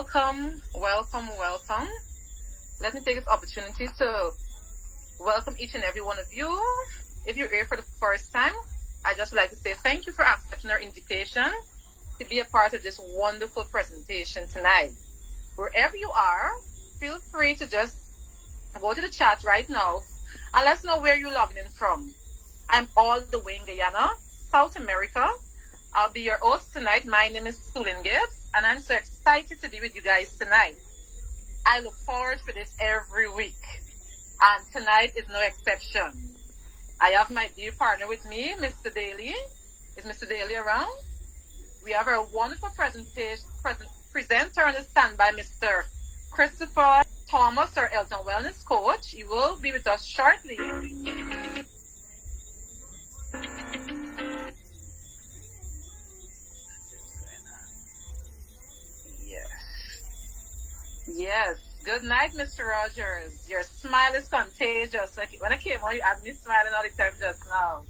Welcome, welcome, welcome. Let me take this opportunity to welcome each and every one of you. If you're here for the first time, I just would like to say thank you for accepting our invitation to be a part of this wonderful presentation tonight. Wherever you are, feel free to just go to the chat right now and let us know where you're logging in from. I'm all the way in Guyana, South America. I'll be your host tonight. My name is Sulin Gibbs, and I'm so excited to be with you guys tonight. I look forward to this every week, and tonight is no exception. I have my dear partner with me, Mr. Daly. Is Mr. Daly around? We have our wonderful presenter on the standby, Mr. Christopher Thomas, our health and wellness coach. He will be with us shortly. Yes. Good night, Mr. Rogers. Your smile is contagious. Like when I came on, you had me smiling all the time just now.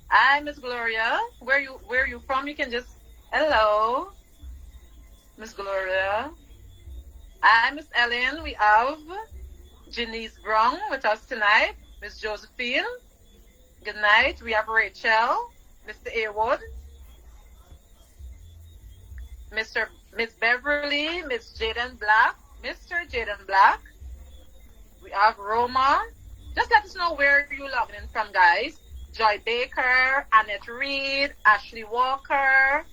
Hi, Miss Gloria. Where you from? You can just hello, Miss Gloria. Hi, Miss Ellen. We have Janice Brown with us tonight. Miss Josephine. Good night. We have Rachel, Mr. Haywood, Miss Beverly, Miss Jaden Black, Mr. Jaden Black. We have Roma. Just let us know where you're logging in from, guys. Joy Baker, Annette Reed, Ashley Walker.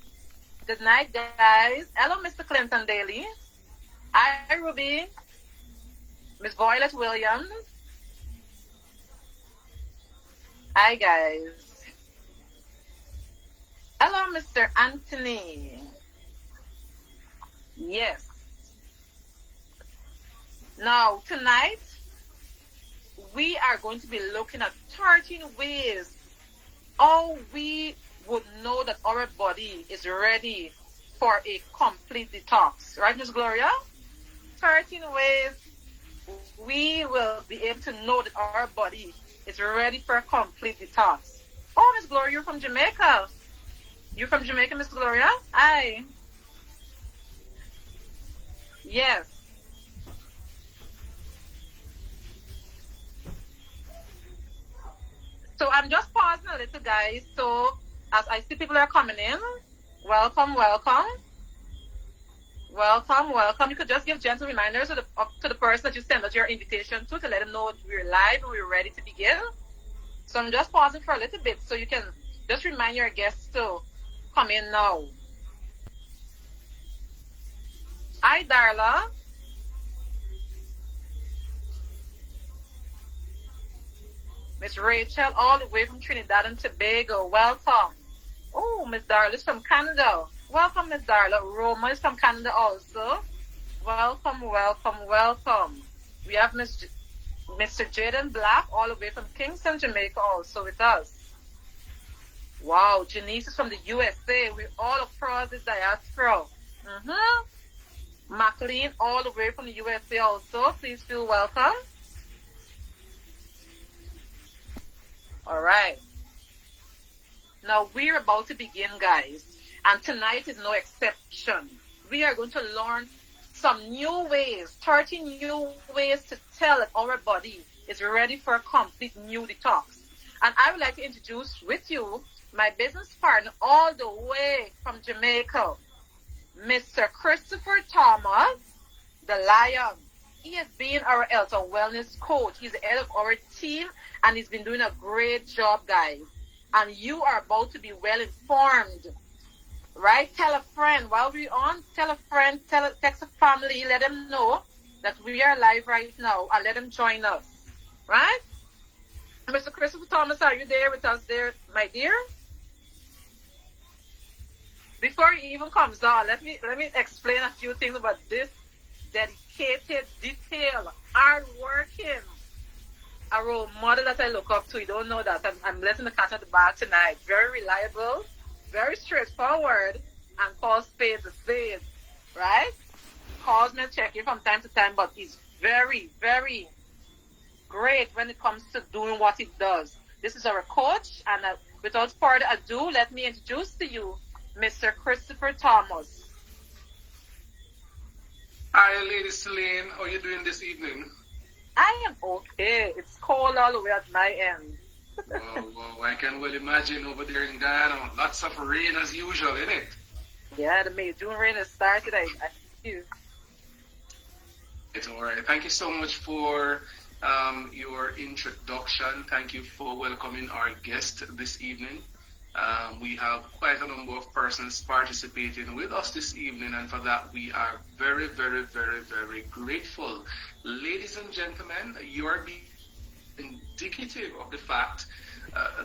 Good night, guys. Hello, Mr. Clinton Daly. Hi, Ruby. Miss Violet Williams. Hi, guys. Hello, Mr. Anthony. Yes. Now, tonight, we are going to be looking at 13 ways how we would know that our body is ready for a complete detox. Right, Miss Gloria? 13 ways we will be able to know that our body is ready for a complete detox. Oh, Miss Gloria, you're from Jamaica. You're from Jamaica, Miss Gloria? Hi. Yes. So I'm just pausing a little, guys. So as I see people are coming in, welcome, welcome. Welcome, welcome. You could just give gentle reminders to the person that you send out your invitation to let them know we're live and we're ready to begin. So I'm just pausing for a little bit so you can just remind your guests to come in now. Hi, Darla. Miss Rachel, all the way from Trinidad and Tobago. Welcome. Oh, Miss Darla is from Canada. Welcome, Miss Darla. Roma is from Canada also. Welcome, welcome, welcome. We have Mr. Jaden Black all the way from Kingston, Jamaica also with us. Wow, Janice is from the USA. We're all across the diaspora. McLean all the way from the USA also. Please feel welcome. All right. Now we're about to begin, guys. And tonight is no exception. We are going to learn some new ways, 13 new ways to tell that our body is ready for a complete new detox. And I would like to introduce with you my business partner all the way from Jamaica, Mr. Christopher Thomas, the Lion. He has been our health and wellness coach. He's the head of our team, and he's been doing a great job, guys. And you are about to be well informed, right? Tell a friend while we're on. Tell a friend, text a family, let them know that we are live right now, and let them join us, right? Mr. Christopher Thomas, are you there with us there, my dear? Before he even comes on, let me explain a few things about this dedicated, detailed, hard-working, a role model that I look up to. You don't know that. I'm letting the cat out of the bag tonight. Very reliable, very straightforward, and calls spades a spade, right? Calls me and check in from time to time, but he's very, very great when it comes to doing what he does. This is our coach, and without further ado, let me introduce to you Mr. Christopher Thomas. Hi, Lady Celine. How are you doing this evening? I am okay. It's cold all the way at my end. Whoa, I can well imagine over there in Guyana. Lots of rain as usual, isn't it? Yeah, the May June rain has started. I you. It's all right. Thank you so much for your introduction. Thank you for welcoming our guest this evening. We have quite a number of persons participating with us this evening, and for that, we are very, very, very, very grateful. Ladies and gentlemen, you're being indicative of the fact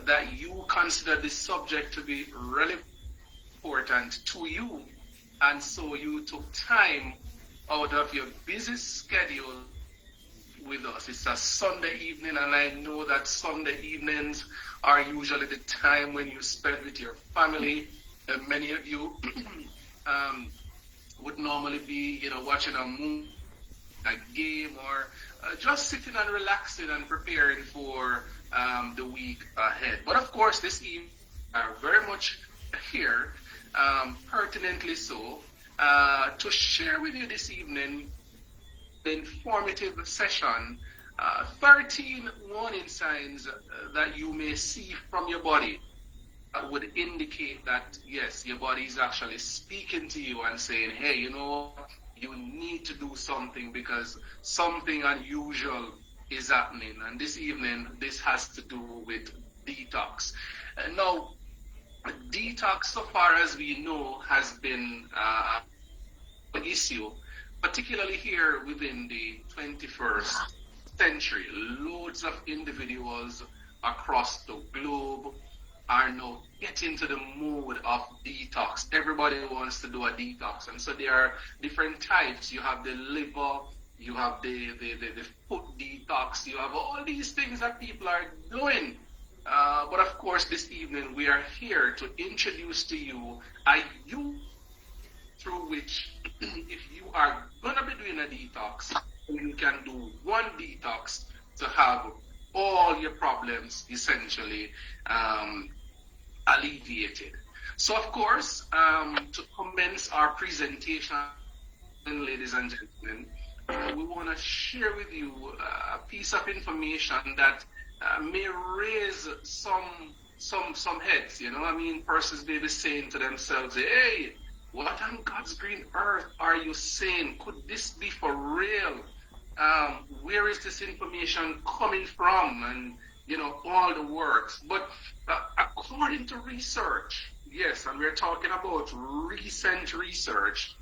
that you consider this subject to be relevant important to you, and so you took time out of your busy schedule with us. It's a Sunday evening, and I know that Sunday evenings are usually the time when you spend with your family. And many of you um, would normally be, watching a movie, a game, or just sitting and relaxing and preparing for the week ahead. But of course, this evening are very much here, pertinently so, to share with you this evening the informative session, 13 warning signs that you may see from your body that would indicate that, yes, your body is actually speaking to you and saying, hey, you need to do something because something unusual is happening. And this evening, this has to do with detox. Now, detox, so far as we know, has been an issue, particularly here within the 21st century. Loads of individuals across the globe are now getting to the mode of detox. Everybody wants to do a detox. And so there are different types. You have the liver, you have the foot detox, you have all these things that people are doing. But of course, this evening we are here to introduce to you a you through which, if you are going to be doing a detox, you can do one detox to have all your problems essentially alleviated. So, of course, to commence our presentation, ladies and gentlemen, we want to share with you a piece of information that may raise some heads. Persons may be saying to themselves, "Hey, what on God's green earth are you saying? Could this be for real? Where is this information coming from?" And all the works. But according to research, yes, and we're talking about recent research,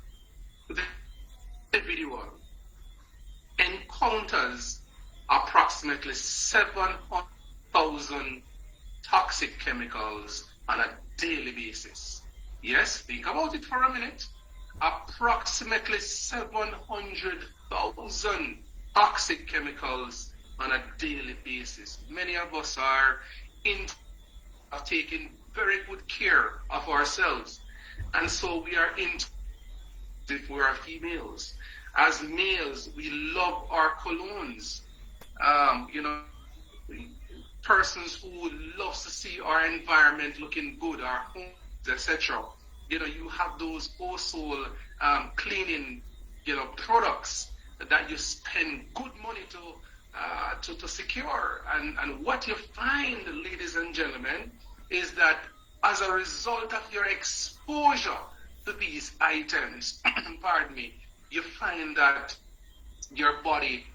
the individual encounters approximately 700,000 toxic chemicals on a daily basis. Yes, think about it for a minute. Approximately 700,000 toxic chemicals on a daily basis. Many of us are taking very good care of ourselves. And so we are if we are females. As males, we love our colognes. Persons who loves to see our environment looking good, our homes, etc. You have those also cleaning, products that you spend good money to secure. And what you find, ladies and gentlemen, is that as a result of your exposure to these items, pardon me, you find that your body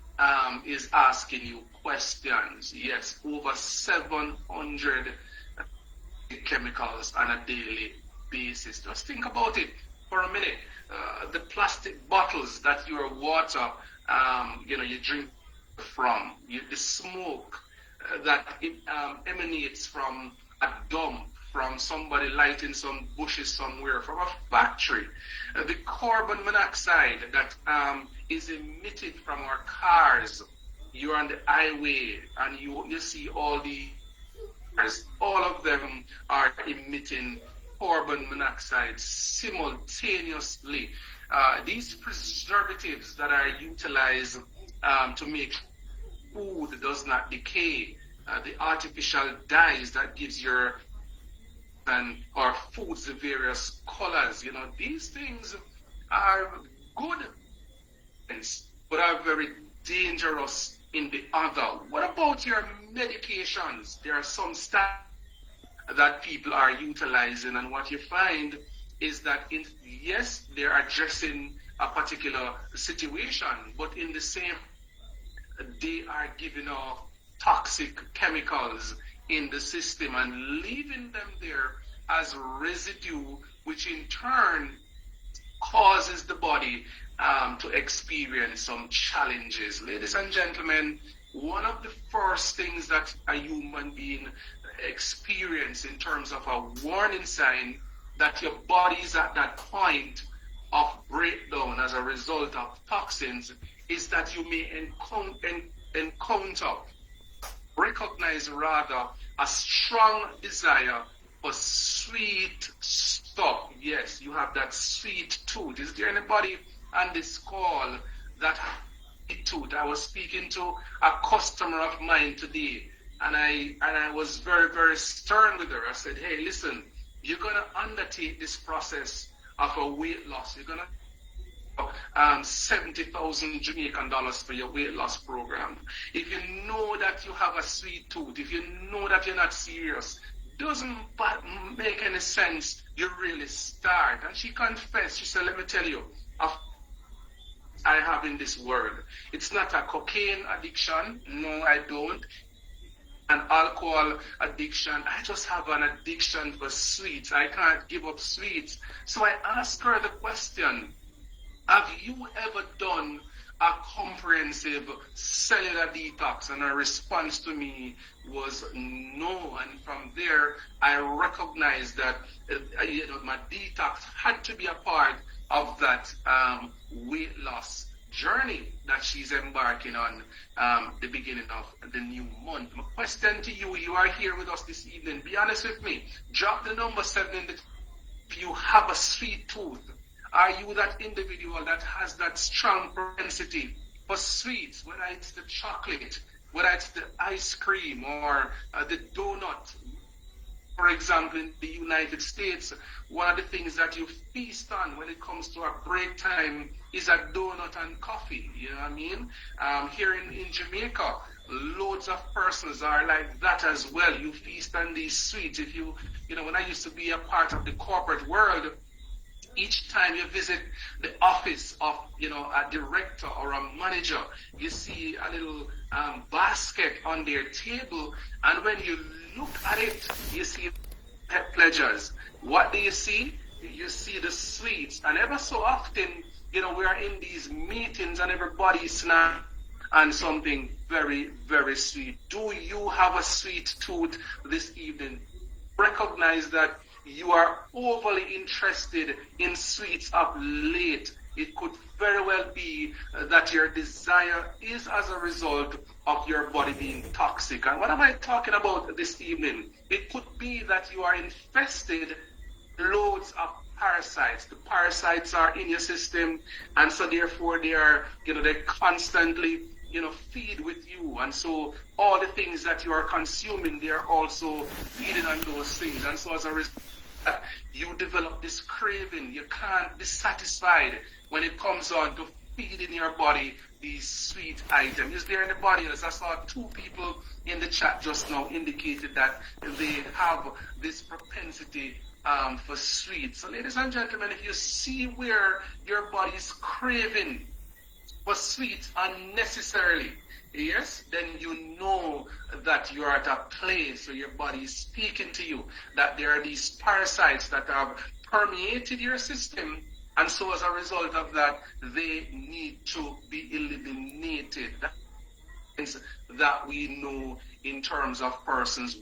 is asking you questions. Yes, over 700 chemicals on a daily basis. Just think about it for a minute. The plastic bottles that your water, you drink from, the smoke that emanates from a dump, from somebody lighting some bushes somewhere, from a factory, the carbon monoxide that is emitted from our cars. You're on the highway and you see all the cars, all of them are emitting carbon monoxide simultaneously. These preservatives that are utilized to make food does not decay, the artificial dyes that gives your or foods the various colors, these things are good sense, but are very dangerous in the other. What about your medications? There are some stuff that people are utilizing, and what you find is that yes, they're addressing a particular situation, but in the same, they are giving off toxic chemicals in the system and leaving them there as residue, which in turn causes the body to experience some challenges. Ladies and gentlemen, one of the first things that a human being experience in terms of a warning sign that your body is at that point of breakdown as a result of toxins is that you may recognize rather, a strong desire for sweet stuff. Yes, you have that sweet tooth. Is there anybody on this call that has sweet tooth? I was speaking to a customer of mine today, and I was very, very stern with her. I said, hey, listen, you're going to undertake this process of a weight loss. You're going to 70,000 Jamaican dollars for your weight loss program. If you know that you have a sweet tooth, if you know that you're not serious, doesn't make any sense you really start. And she confessed, she said, let me tell you, I have in this world. It's not a cocaine addiction. No, I don't. An alcohol addiction. I just have an addiction for sweets. I can't give up sweets. So I asked her the question, have you ever done a comprehensive cellular detox? And her response to me was no. And from there, I recognized that my detox had to be a part of that weight loss journey that she's embarking on the beginning of the new month. My question to you, you are here with us this evening. Be honest with me. Drop the number 7 in the. If you have a sweet tooth, are you that individual that has that strong propensity for sweets, whether it's the chocolate, whether it's the ice cream or the donut? For example, in the United States, one of the things that you feast on when it comes to a break time is a donut and coffee. You know what I mean? Here in Jamaica, loads of persons are like that as well. You feast on these sweets. If you know, when I used to be a part of the corporate world, each time you visit the office of, a director or a manager, you see a little basket on their table, and when you look at it, you see pet pleasures. What do you see? You see the sweets. And ever so often, we are in these meetings and everybody's snack on something very, very sweet. Do you have a sweet tooth this evening? Recognize that you are overly interested in sweets of late. It could very well be that your desire is as a result of your body being toxic. And what am I talking about this evening? It could be that you are infested loads of parasites. The parasites are in your system, and so therefore they are, they constantly feed with you, and so all the things that you are consuming, they are also feeding on those things, and so as a result, you develop this craving. You can't be satisfied when it comes on to feeding your body these sweet items. Is there anybody else? I saw 2 people in the chat just now indicated that they have this propensity for sweets. So ladies and gentlemen, if you see where your body is craving for sweets unnecessarily, yes, then you know that you are at a place where your body is speaking to you, that there are these parasites that have permeated your system, and so as a result of that, they need to be eliminated. That's that we know in terms of persons,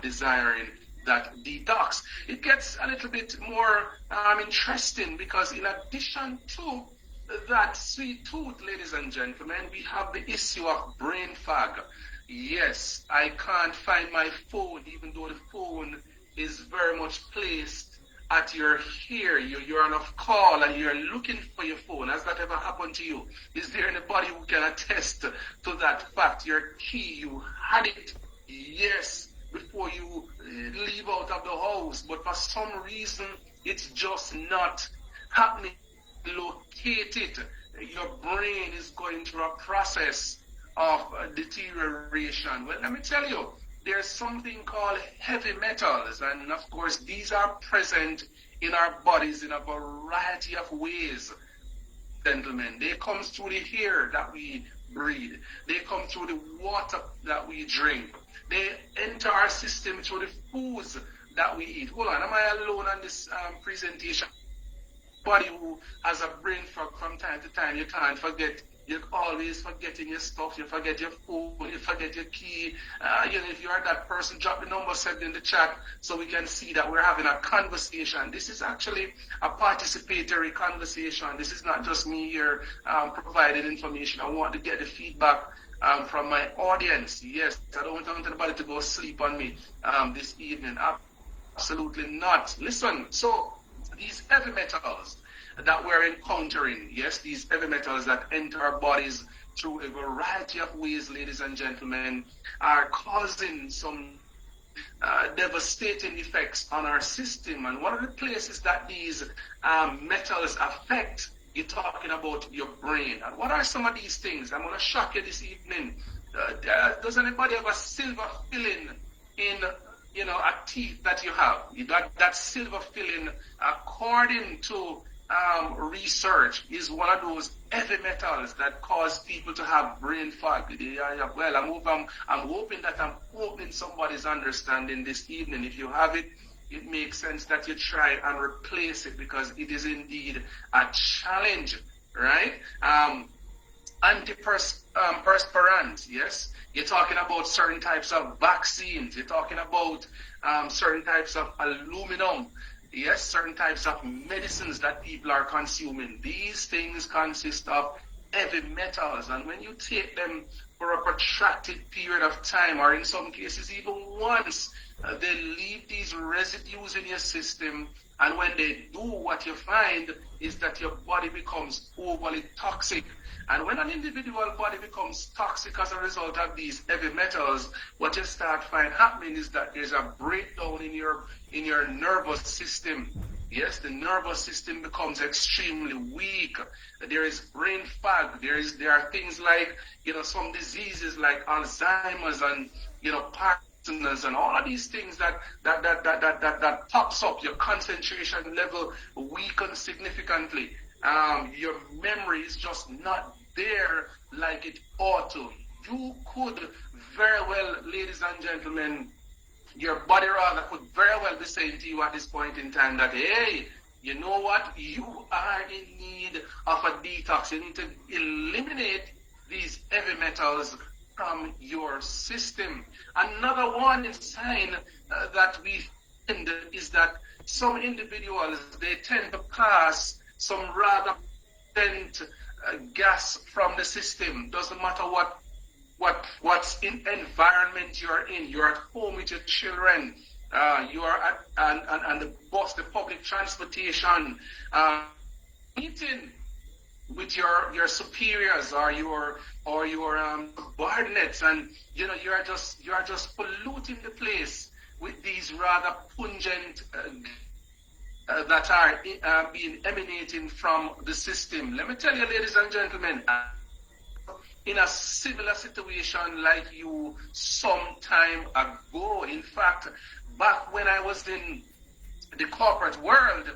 desiring that detox. It gets a little bit more interesting, because in addition to that sweet tooth, ladies and gentlemen, we have the issue of brain fog. Yes, I can't find my phone, even though the phone is very much placed at your ear. You're on a call and you're looking for your phone. Has that ever happened to you? Is there anybody who can attest to that fact? Your key, you had it, yes, before you leave out of the house, but for some reason it's just not happening. Locate it. your brain is going through a process of deterioration. Well, let me tell you, there's something called heavy metals, and of course, these are present in our bodies in a variety of ways, gentlemen. They come through the air that we breathe. They come through the water that we drink. They enter our system through the foods that we eat. Hold on, am I alone on this presentation? Body who has a brain fog from time to time, you can't forget. You're always forgetting your stuff. You forget your phone. You forget your key. If you are that person, drop the number 7 in the chat so we can see that we're having a conversation. This is actually a participatory conversation. This is not just me here providing information. I want to get the feedback from my audience. Yes, I don't want anybody to go sleep on me this evening. Absolutely not. Listen, so these heavy metals that we're encountering, yes, these heavy metals that enter our bodies through a variety of ways, ladies and gentlemen, are causing some devastating effects on our system. And one of the places that these metals affect, you're talking about your brain. And what are some of these things? I'm going to shock you this evening. Does anybody have a silver filling in a teeth that you have? You got that silver filling, according to research, is one of those heavy metals that cause people to have brain fog. Well, I'm hoping that I'm opening somebody's understanding this evening. If you have it, it makes sense that you try and replace it, because it is indeed a challenge, right? Antiperspirants, yes? You're talking about certain types of vaccines. You're talking about certain types of aluminum. Yes, certain types of medicines that people are consuming. These things consist of heavy metals, and when you take them for a protracted period of time, or in some cases even once, they leave these residues in your system, and when they do, what you find is that your body becomes overly toxic. And when an individual body becomes toxic as a result of these heavy metals, what you start find happening is that there's a breakdown in your nervous system. Yes, the nervous system becomes extremely weak. There is brain fog. There are things like, some diseases like Alzheimer's and, Parkinson's and all of these things that pops up. Your concentration level weakens significantly. Your memory is just not there like it ought to. You could very well, ladies and gentlemen, your body rather could very well be saying to you at this point in time that, hey, you know what? You are in need of a detox. You need to eliminate these heavy metals from your system. Another warning sign that we find is that some individuals, they tend to pass some rather potent gas from the system. Doesn't matter what's in environment you're in. You're at home with your children. You are at and the bus, the public transportation, meeting with your superiors or your subordinates, and you are just polluting the place with these rather pungent that are being emanating from the system. Let me tell you, ladies and gentlemen, in a similar situation like you some time ago. In fact, back when I was in the corporate world,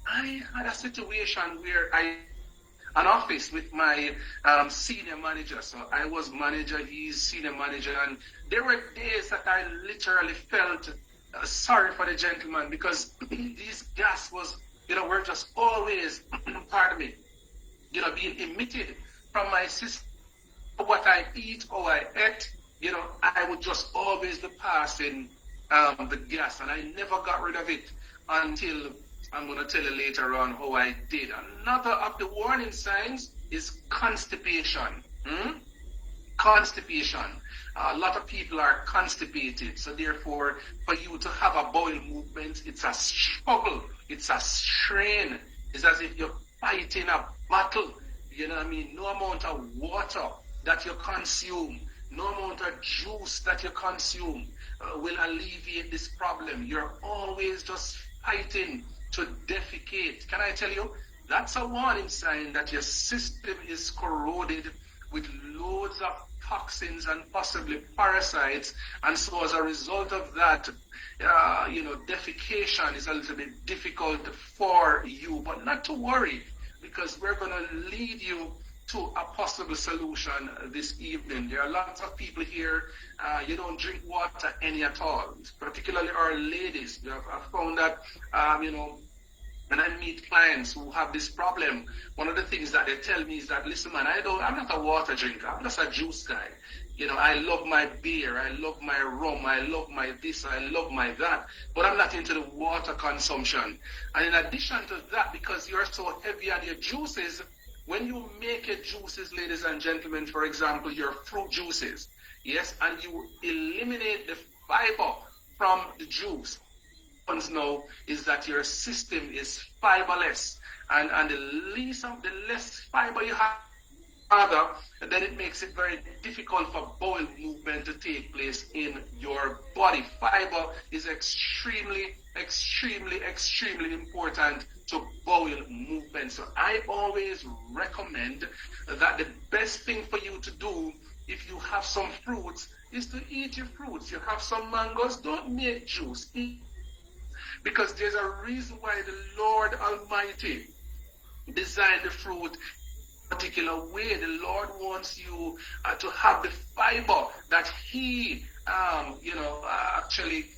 I had a situation where an office with my senior manager. So I was manager, he's senior manager, and there were days that I literally felt sorry for the gentleman, because these gas was, were just always, pardon me, being emitted from my system. What I eat or I ate, I would just always be passing the gas, and I never got rid of it until I'm going to tell you later on how I did. Another of the warning signs is constipation. Constipation. A lot of people are constipated, so therefore, for you to have a bowel movement, it's a struggle, it's a strain. It's as if you're fighting a battle. You know what I mean? No amount of water that you consume, no amount of juice that you consume will alleviate this problem. You're always just fighting to defecate. Can I tell you, That's a warning sign that your system is corroded with loads of toxins and possibly parasites. And so as a result of that, defecation is a little bit difficult for you. But not to worry, because we're going to lead you to a possible solution this evening. There are lots of people here, you don't drink water any at all, particularly our ladies. I've found that, when I meet clients who have this problem, one of the things that they tell me is that, listen, man, I'm not a water drinker. I'm just a juice guy. I love my beer. I love my rum. I love my this. I love my that. But I'm not into the water consumption. And in addition to that, because you're so heavy on your juices, when you make your juices, ladies and gentlemen, for example, your fruit juices, yes, and you eliminate the fiber from the juice, now is that your system is fiberless, and the less fiber you have, then it makes it very difficult for bowel movement to take place in your body. Fiber is extremely, extremely, extremely important to bowel movement. So I always recommend that the best thing for you to do if you have some fruits is to eat your fruits. You have some mangoes, don't make juice. Because there's a reason why the Lord Almighty designed the fruit a particular way. The Lord wants you to have the fiber that He, actually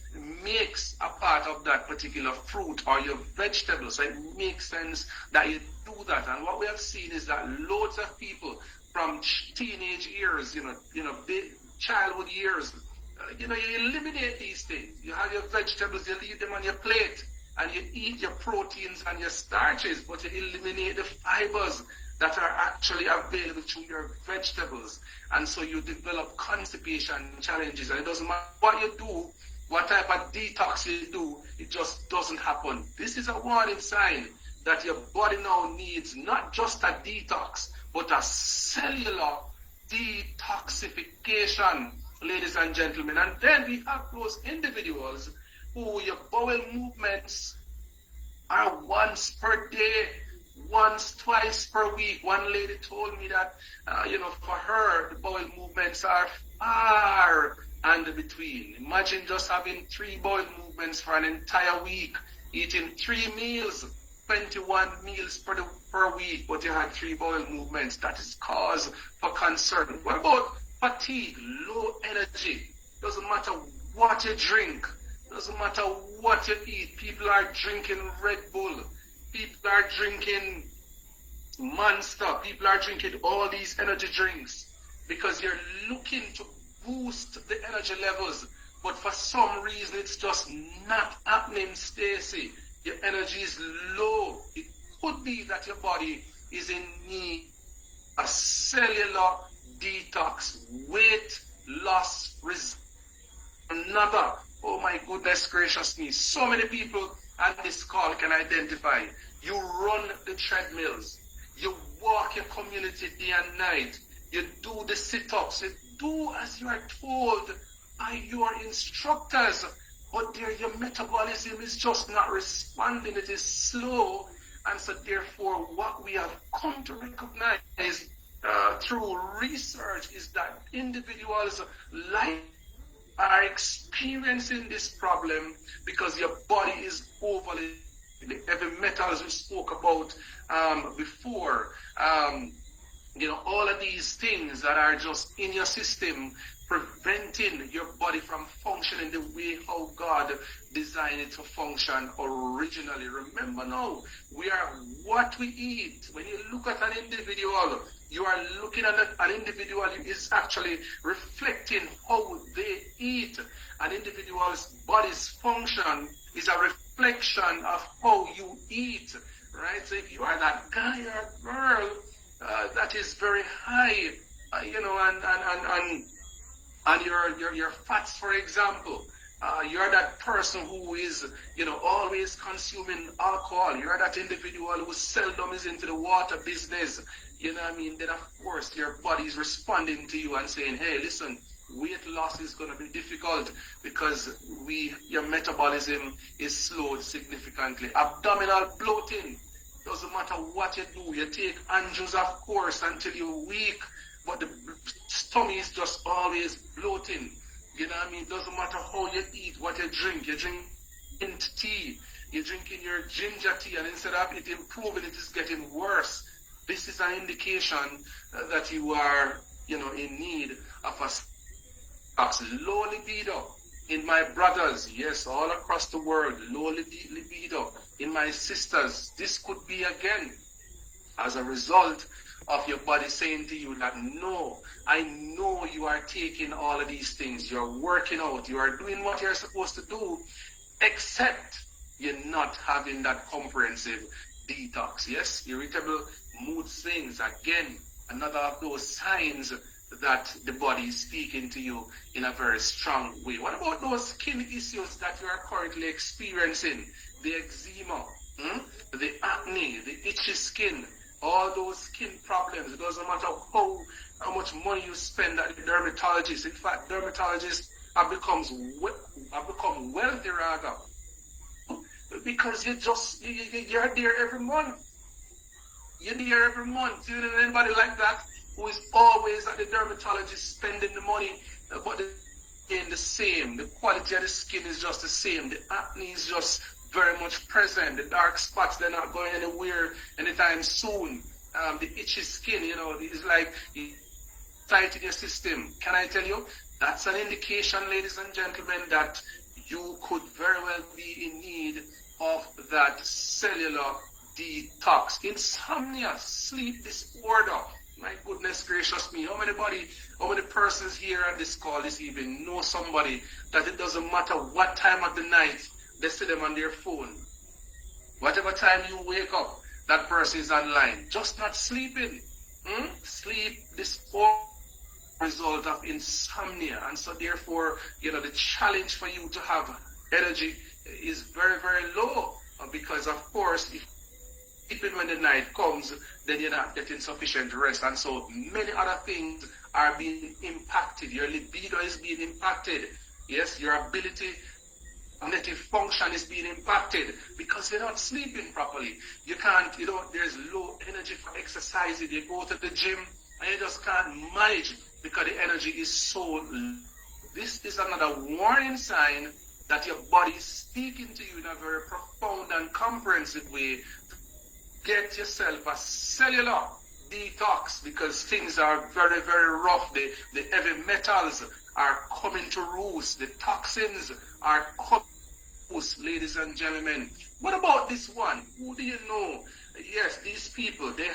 makes a part of that particular fruit or your vegetable. So it makes sense that you do that. And what we have seen is that loads of people from teenage years, childhood years, you eliminate these things. You have your vegetables, you leave them on your plate, and you eat your proteins and your starches, but you eliminate the fibers that are actually available through your vegetables. And so you develop constipation challenges. And it doesn't matter what you do, what type of detox you do, it just doesn't happen. This is a warning sign that your body now needs not just a detox, but a cellular detoxification, ladies and gentlemen. And then we have those individuals who your bowel movements are once per day, once, twice per week. One lady told me that, for her, the bowel movements are far and between. Imagine just having 3 bowel movements for an entire week, eating 3 meals, 21 meals per week, but you had 3 bowel movements. That is cause for concern. What about fatigue, low energy? Doesn't matter what you drink, doesn't matter what you eat. People are drinking Red Bull, people are drinking Monster, people are drinking all these energy drinks because you're looking to boost the energy levels, but for some reason it's just not happening, Stacy. Your energy is low. It could be that your body is in need of a cellular detox, weight loss, another. Oh my goodness gracious me. So many people on this call can identify. You run the treadmills. You walk your community day and night. You do the sit-ups. You do as you are told by your instructors. But your metabolism is just not responding. It is slow. And so therefore what we have come to recognize through research is that individuals like are experiencing this problem because your body is overly the heavy metals we spoke about before. All of these things that are just in your system preventing your body from functioning the way how God designed it to function originally. Remember now, we are what we eat. When you look at an individual, you are looking at an individual is actually reflecting how they eat. An individual's body's function is a reflection of how you eat, right? So if you are that guy or girl that is very high, and your fats, for example, you're that person who is, always consuming alcohol. You're that individual who seldom is into the water business. Then of course your body is responding to you and saying, hey, listen, weight loss is going to be difficult because your metabolism is slowed significantly. Abdominal bloating Doesn't matter what you do. You take Andrews, of course, until you're weak, but the stomach is just always bloating. You know what I mean? It doesn't matter how you eat, what you drink. You drink mint tea. You're drinking your ginger tea, and instead of it improving, it is getting worse. This is an indication that you are, in need of a low libido. In my brothers, yes, all across the world, low libido. In my sisters, this could be again as a result of your body saying to you that, no, I know you are taking all of these things. You're working out. You are doing what you're supposed to do, except you're not having that comprehensive detox. Yes, irritable mood swings, again, another of those signs that the body is speaking to you in a very strong way. What about those skin issues that you are currently experiencing? The eczema, the acne, the itchy skin, all those skin problems. It doesn't matter how much money you spend at the dermatologist. In fact, dermatologists have become wealthy rather, because you're there every month. You're there every month. You know anybody like that who is always at the dermatologist spending the money, but the same. The quality of the skin is just the same. The acne is just very much present. The dark spots, they're not going anywhere anytime soon. The itchy skin, it's like tight in your system. Can I tell you? That's an indication, ladies and gentlemen, that you could very well be in need of that cellular detox. Insomnia, sleep disorder. My goodness gracious me. How many persons here on this call this evening know somebody that it doesn't matter what time of the night they see them on their phone? Whatever time you wake up, that person is online. Just not sleeping. Sleep disorder, result of insomnia. And so therefore, the challenge for you to have energy is very, very low. Because of course, if even when the night comes, then you're not getting sufficient rest. And so many other things are being impacted. Your libido is being impacted. Yes, your ability, cognitive function is being impacted because you're not sleeping properly. You can't, there's low energy for exercising. You go to the gym and you just can't manage because the energy is so low. This is another warning sign that your body is speaking to you in a very profound and comprehensive way. Get yourself a cellular detox because things are very, very rough. The heavy metals are coming to roost. The toxins are coming to roost, ladies and gentlemen. What about this one? Who do you know? Yes, these people, they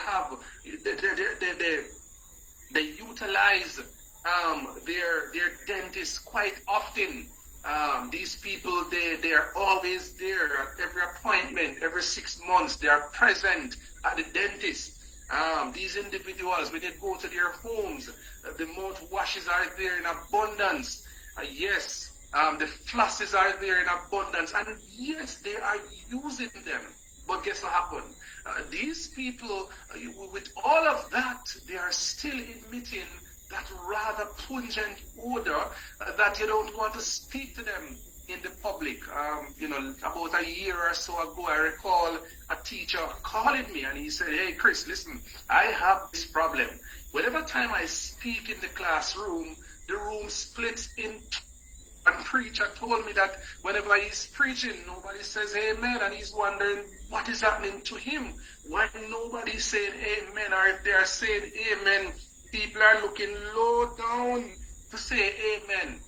utilize their dentists quite often. These people, they are always there at every appointment, every 6 months. They are present at the dentist. These individuals, when they go to their homes, the mouthwashes are there in abundance. Yes, the flosses are there in abundance. And yes, they are using them. But guess what happened? These people, with all of that, they are still emitting that rather pungent odor that you don't want to speak to them in the public. About a year or so ago, I recall a teacher calling me and he said, "Hey, Chris, listen, I have this problem. Whenever time I speak in the classroom, the room splits in two. And preacher told me that whenever he's preaching, nobody says amen, and he's wondering what is happening to him. Why nobody is saying amen, or if they are saying amen, people are looking low down to say amen."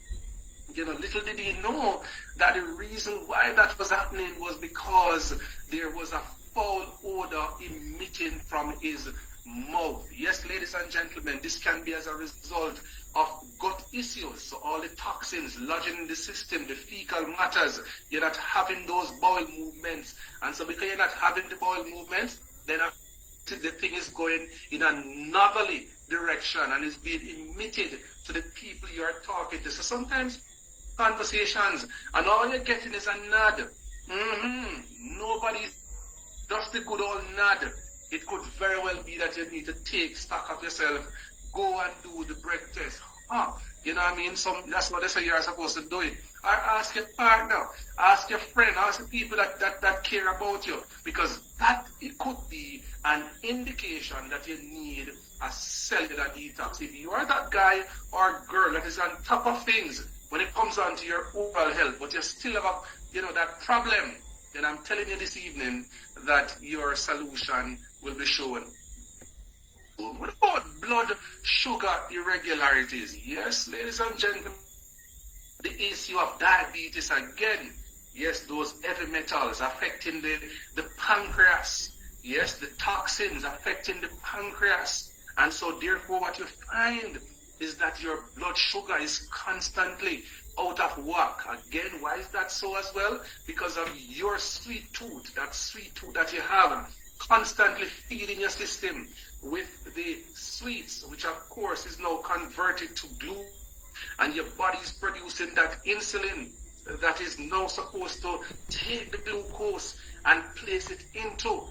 Little did he know that the reason why that was happening was because there was a foul odor emitting from his mouth. Yes, ladies and gentlemen, this can be as a result of gut issues. So all the toxins lodging in the system, the fecal matters, you're not having those bowel movements. And so because you're not having the bowel movements, then the thing is going in a northerly direction and is being emitted to the people you are talking to. So sometimes conversations and all you're getting is a nod. Nobody, just the good old nod. It could very well be that you need to take stock of yourself, go and do the breath test. You know what I mean? That's what they say you're supposed to do it. Or ask your partner, ask your friend, ask the people that care about you. Because that it could be an indication that you need a cellular detox. If you are that guy or girl that is on top of things when it comes on to your overall health, but you still have that problem, then I'm telling you this evening that your solution will be shown. What about blood sugar irregularities? Yes, ladies and gentlemen, the issue of diabetes again. Yes, those heavy metals affecting the pancreas. Yes, the toxins affecting the pancreas. And so therefore what you find is that your blood sugar is constantly out of whack. Again, why is that so as well? Because of your sweet tooth, that sweet tooth that you have constantly feeding your system with the sweets, which of course is now converted to glucose, and your body is producing that insulin that is now supposed to take the glucose and place it into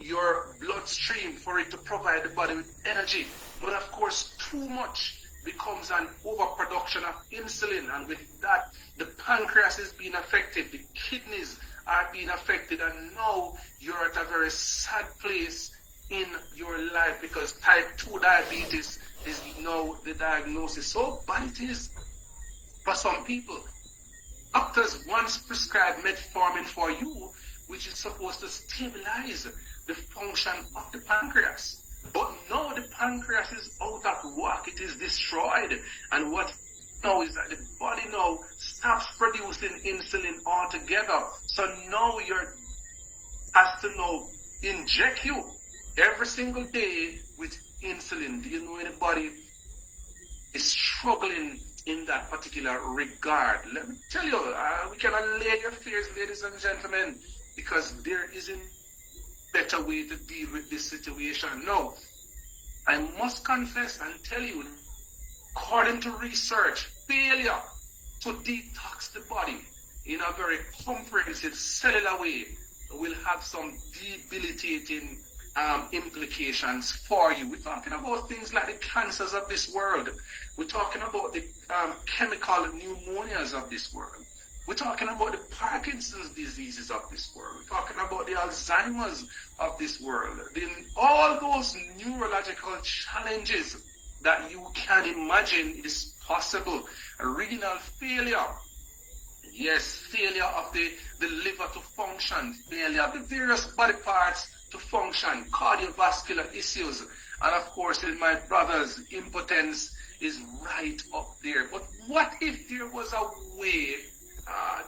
your bloodstream for it to provide the body with energy. But of course, too much becomes an overproduction of insulin, and with that, the pancreas is being affected, the kidneys are being affected, and now you're at a very sad place in your life because type 2 diabetes is now the diagnosis. So bad it is for some people. Doctors once prescribed metformin for you, which is supposed to stabilize the function of the pancreas. But now the pancreas is out of whack, it is destroyed. And what now is that the body now stops producing insulin altogether. So now your has to now inject you every single day with insulin. Do you know anybody is struggling in that particular regard? Let me tell you, we cannot lay your fears, ladies and gentlemen, because there isn't a better way to deal with this situation. No, I must confess and tell you, according to research, failure to detox the body in a very comprehensive cellular way will have some debilitating implications for you. We're talking about things like the cancers of this world. We're talking about the chemical pneumonias of this world. We're talking about the Parkinson's diseases of this world. We're talking about the Alzheimer's of this world. All those neurological challenges that you can imagine is possible. Renal failure. Yes, failure of the liver to function. Failure of the various body parts to function. Cardiovascular issues. And of course, in my brothers, impotence is right up there. But what if there was a way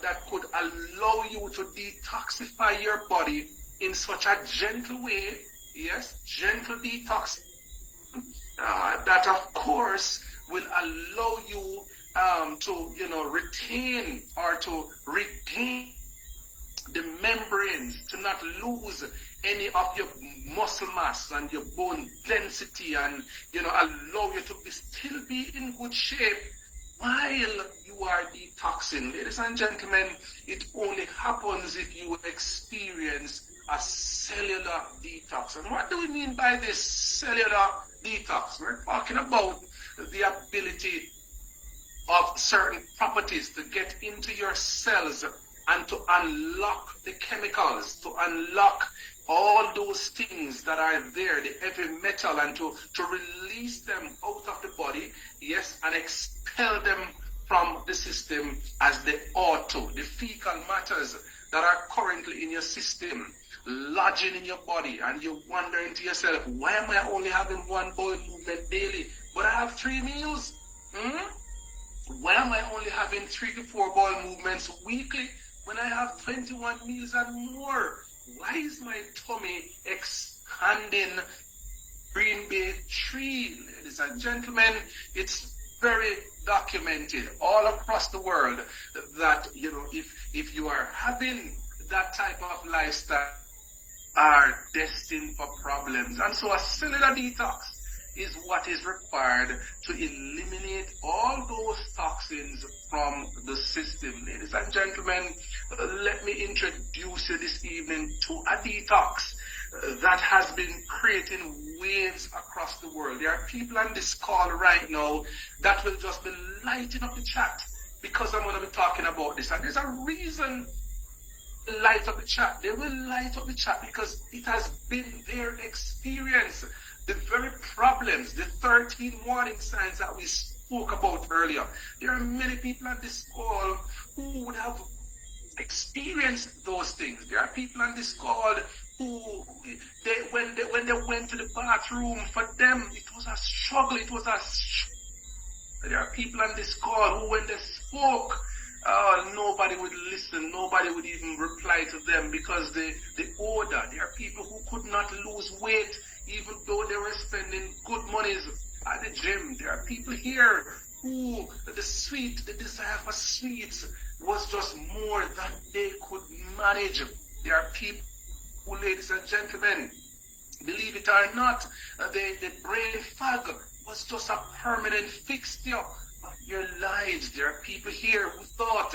that could allow you to detoxify your body in such a gentle way? Yes, gentle detox. That of course will allow you to retain or to regain the membranes, to not lose any of your muscle mass and your bone density, and allow you to still be in good shape while you are detoxing. Ladies and gentlemen, it only happens if you experience a cellular detox. And what do we mean by this cellular detox? We're talking about the ability of certain properties to get into your cells and to unlock the chemicals, to unlock all those things that are there, the heavy metal, and to release them out of the body, yes, and expel them from the system as they ought to. The fecal matters that are currently in your system, lodging in your body, and you're wondering to yourself, why am I only having one bowel movement daily, but I have 3 meals? Why am I only having 3 to 4 bowel movements weekly when I have 21 meals and more? Why is my tummy expanding Green Bay tree? Ladies and gentlemen, it's very documented all across the world that, if you are having that type of lifestyle, are destined for problems. And so a cellular detox is what is required to eliminate all those toxins from the system. Ladies and gentlemen, let me introduce you this evening to a detox that has been creating waves across the world. There are people on this call right now that will just be lighting up the chat because I'm going to be talking about this. And there's a reason to light up the chat. They will light up the chat because it has been their experience. The very problems, the 13 warning signs that we spoke about earlier. There are many people on this call who would have experienced those things. There are people on this call who, when they went to the bathroom, for them, it was a struggle. There are people on this call who, when they spoke, nobody would listen. Nobody would even reply to them because the odor. There are people who could not lose weight even though they were spending good monies at the gym. There are people here who the desire for sweets was just more than they could manage. There are people who, ladies and gentlemen, believe it or not, the brain fog was just a permanent fixture of your lives. There are people here who thought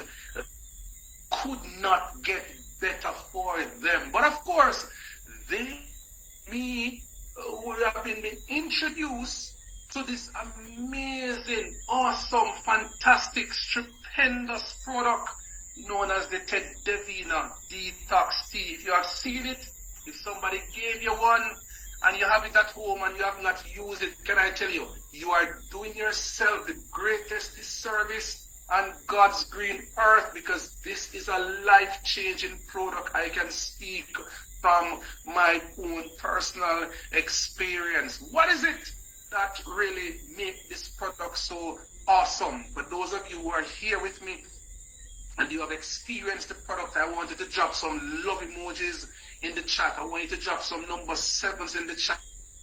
could not get better for them. But of course, me would have been introduced to this amazing, awesome, fantastic, stupendous product known as the Ted Devina Detox Tea. If you have seen it, if somebody gave you one and you have it at home and you have not used it, can I tell you, you are doing yourself the greatest disservice on God's green earth, because this is a life-changing product. I can speak from my own personal experience. What is it that really make this product so awesome? For those of you who are here with me and you have experienced the product, I want you to drop some love emojis in the chat. I want you to drop some number 7s in the chat.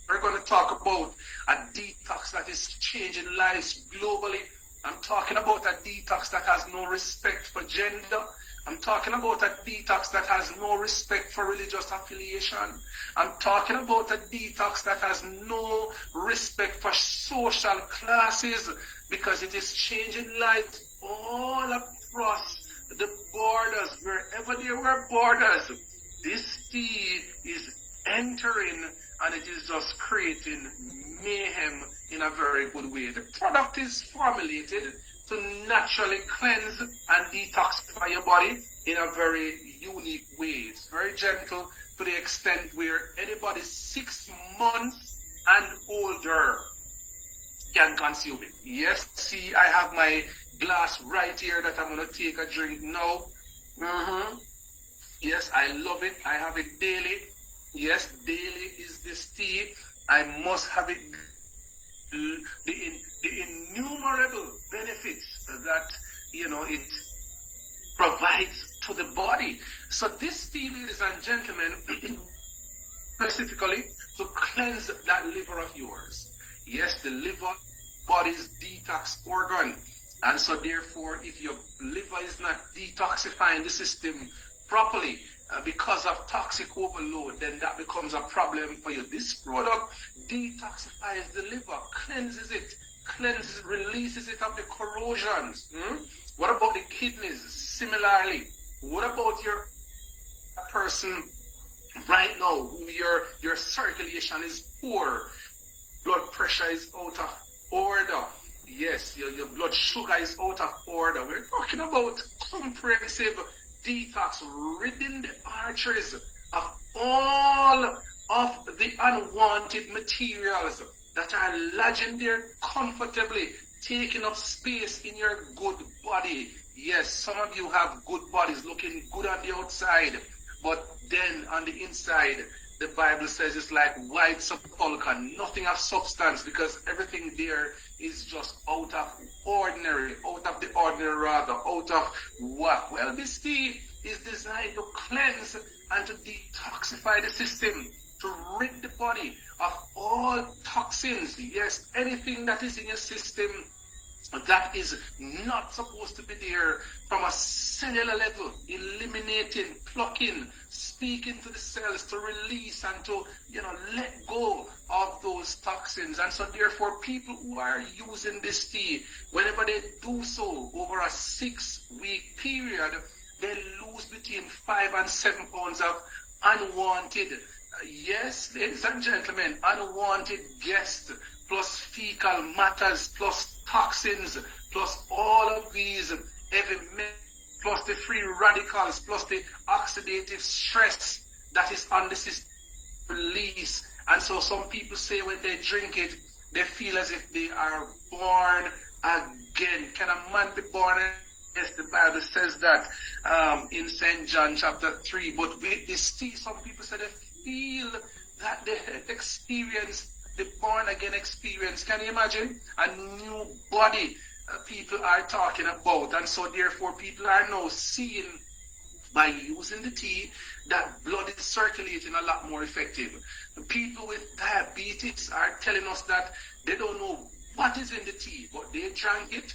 We're going to talk about a detox that is changing lives globally. I'm talking about a detox that has no respect for gender. I'm talking about a detox that has no respect for religious affiliation. I'm talking about a detox that has no respect for social classes, because it is changing lives all across the borders. Wherever there were borders, this tea is entering and it is just creating mayhem in a very good way. The product is formulated to naturally cleanse and detoxify your body in a very unique way. It's very gentle to the extent where anybody 6 months and older can consume it. Yes, see, I have my glass right here that I'm going to take a drink now. Yes, I love it. I have it daily. Yes, daily is this tea. I must have it. The innumerable benefits that, it provides to the body. So this tea, ladies and gentlemen, specifically to cleanse that liver of yours. Yes, the liver, body's detox organ. And so therefore, if your liver is not detoxifying the system properly because of toxic overload, then that becomes a problem for you. This product detoxifies the liver, cleanses it, releases it of the corrosions. What about the kidneys? Similarly, what about your person right now who your circulation is poor, blood pressure is out of order? Yes, your blood sugar is out of order. We're talking about comprehensive detox, ridding the arteries of all of the unwanted materials that are lodging there comfortably, taking up space in your good body. Yes, some of you have good bodies, looking good on the outside, but then on the inside, the Bible says it's like white sepulchre, nothing of substance, because everything there is just out of the ordinary rather, out of what? Well, this tea is designed to cleanse and to detoxify the system, to rid the body of all toxins. Yes, anything that is in your system that is not supposed to be there, from a cellular level, eliminating, plucking, speaking to the cells to release and to, let go of those toxins. And so therefore, people who are using this tea, whenever they do so over a 6-week period, they lose between 5 and 7 pounds of unwanted Yes, ladies and gentlemen, unwanted guests, plus fecal matters, plus toxins, plus all of these heavy metals, plus the free radicals, plus the oxidative stress that is on the system release. And so some people say when they drink it, they feel as if they are born again. Can a man be born again? Yes, the Bible says that in St. John chapter 3. But with this tea, some people say they feel that they experience the born again experience. Can you imagine? A new body people are talking about. And so therefore people are now seeing by using the tea that blood is circulating a lot more effective. The people with diabetes are telling us that they don't know what is in the tea, but they drank it.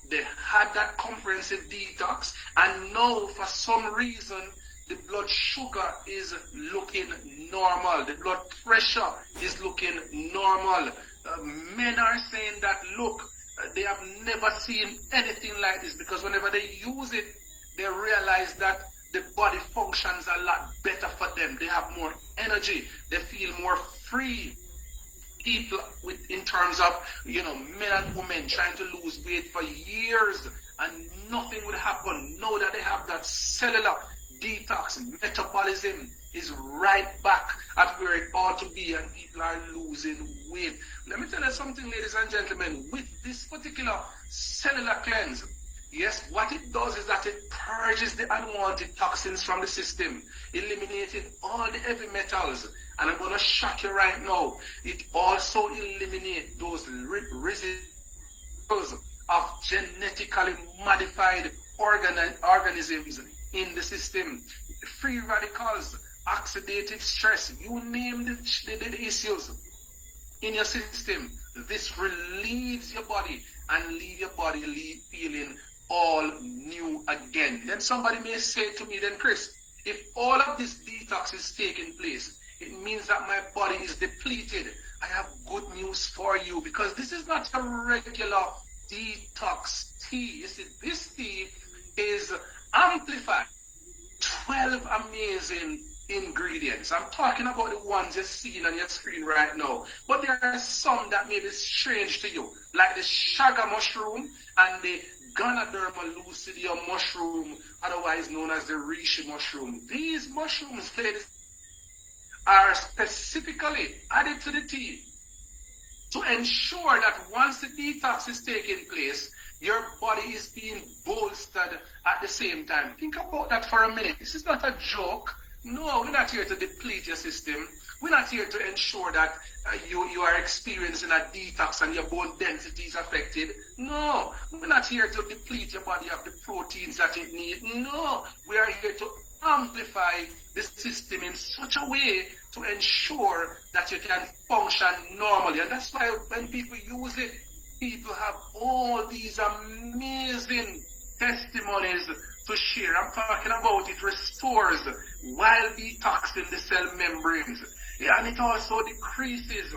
They had that comprehensive detox, and now for some reason the blood sugar is looking normal, the blood pressure is looking normal. Men are saying that, look, they have never seen anything like this, because whenever they use it, they realize that the body functions a lot better for them. They have more energy, they feel more free. People with, in terms of, men and women trying to lose weight for years and nothing would happen. Now that they have that cellular detox, metabolism is right back at where it ought to be, and people are losing weight. Let me tell you something, ladies and gentlemen, with this particular cellular cleanse, yes, what it does is that it purges the unwanted toxins from the system, eliminating all the heavy metals. And I'm going to shock you right now. It also eliminates those residuals of genetically modified organisms in the system. Free radicals, oxidative stress, you name the issues in your system. This relieves your body and leave your body feeling all new again. Then somebody may say to me, then Chris, if all of this detox is taking place, it means that my body is depleted. I have good news for you, because this is not a regular detox tea. You see, this tea is amplified. 12 amazing ingredients. I'm talking about the ones you're seeing on your screen right now. But there are some that may be strange to you, like the shaga mushroom and the Ganoderma lucidum mushroom, otherwise known as the reishi mushroom. These mushrooms, ladies, are specifically added to the tea to ensure that once the detox is taking place, your body is being bolstered at the same time. Think about that for a minute. This is not a joke. No, we're not here to deplete your system. We're not here to ensure that you are experiencing a detox and your bone density is affected. No, we're not here to deplete your body of the proteins that it needs. No, we are here to amplify the system in such a way to ensure that you can function normally. And that's why when people use it, people have all these amazing testimonies to share. I'm talking about it restores while detoxing the cell membranes. Yeah, and it also decreases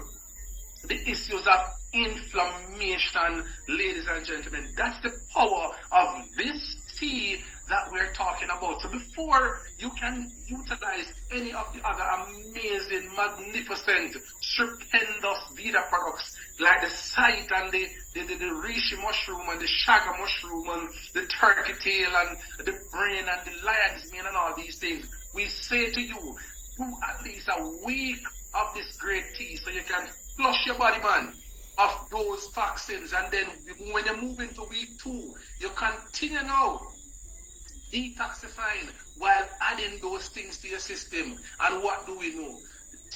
the issues of inflammation, ladies and gentlemen. That's the power of this tea that we're talking about. So before you can utilize any of the other amazing, magnificent, stupendous Vita products like the site and the reishi mushroom and the shaga mushroom and the turkey tail and the brain and the lion's mane and all these things, we say to you, do at least a week of this great tea so you can flush your body, man, of those toxins. And then when you move into week 2, you continue now detoxifying while adding those things to your system. And what do we know?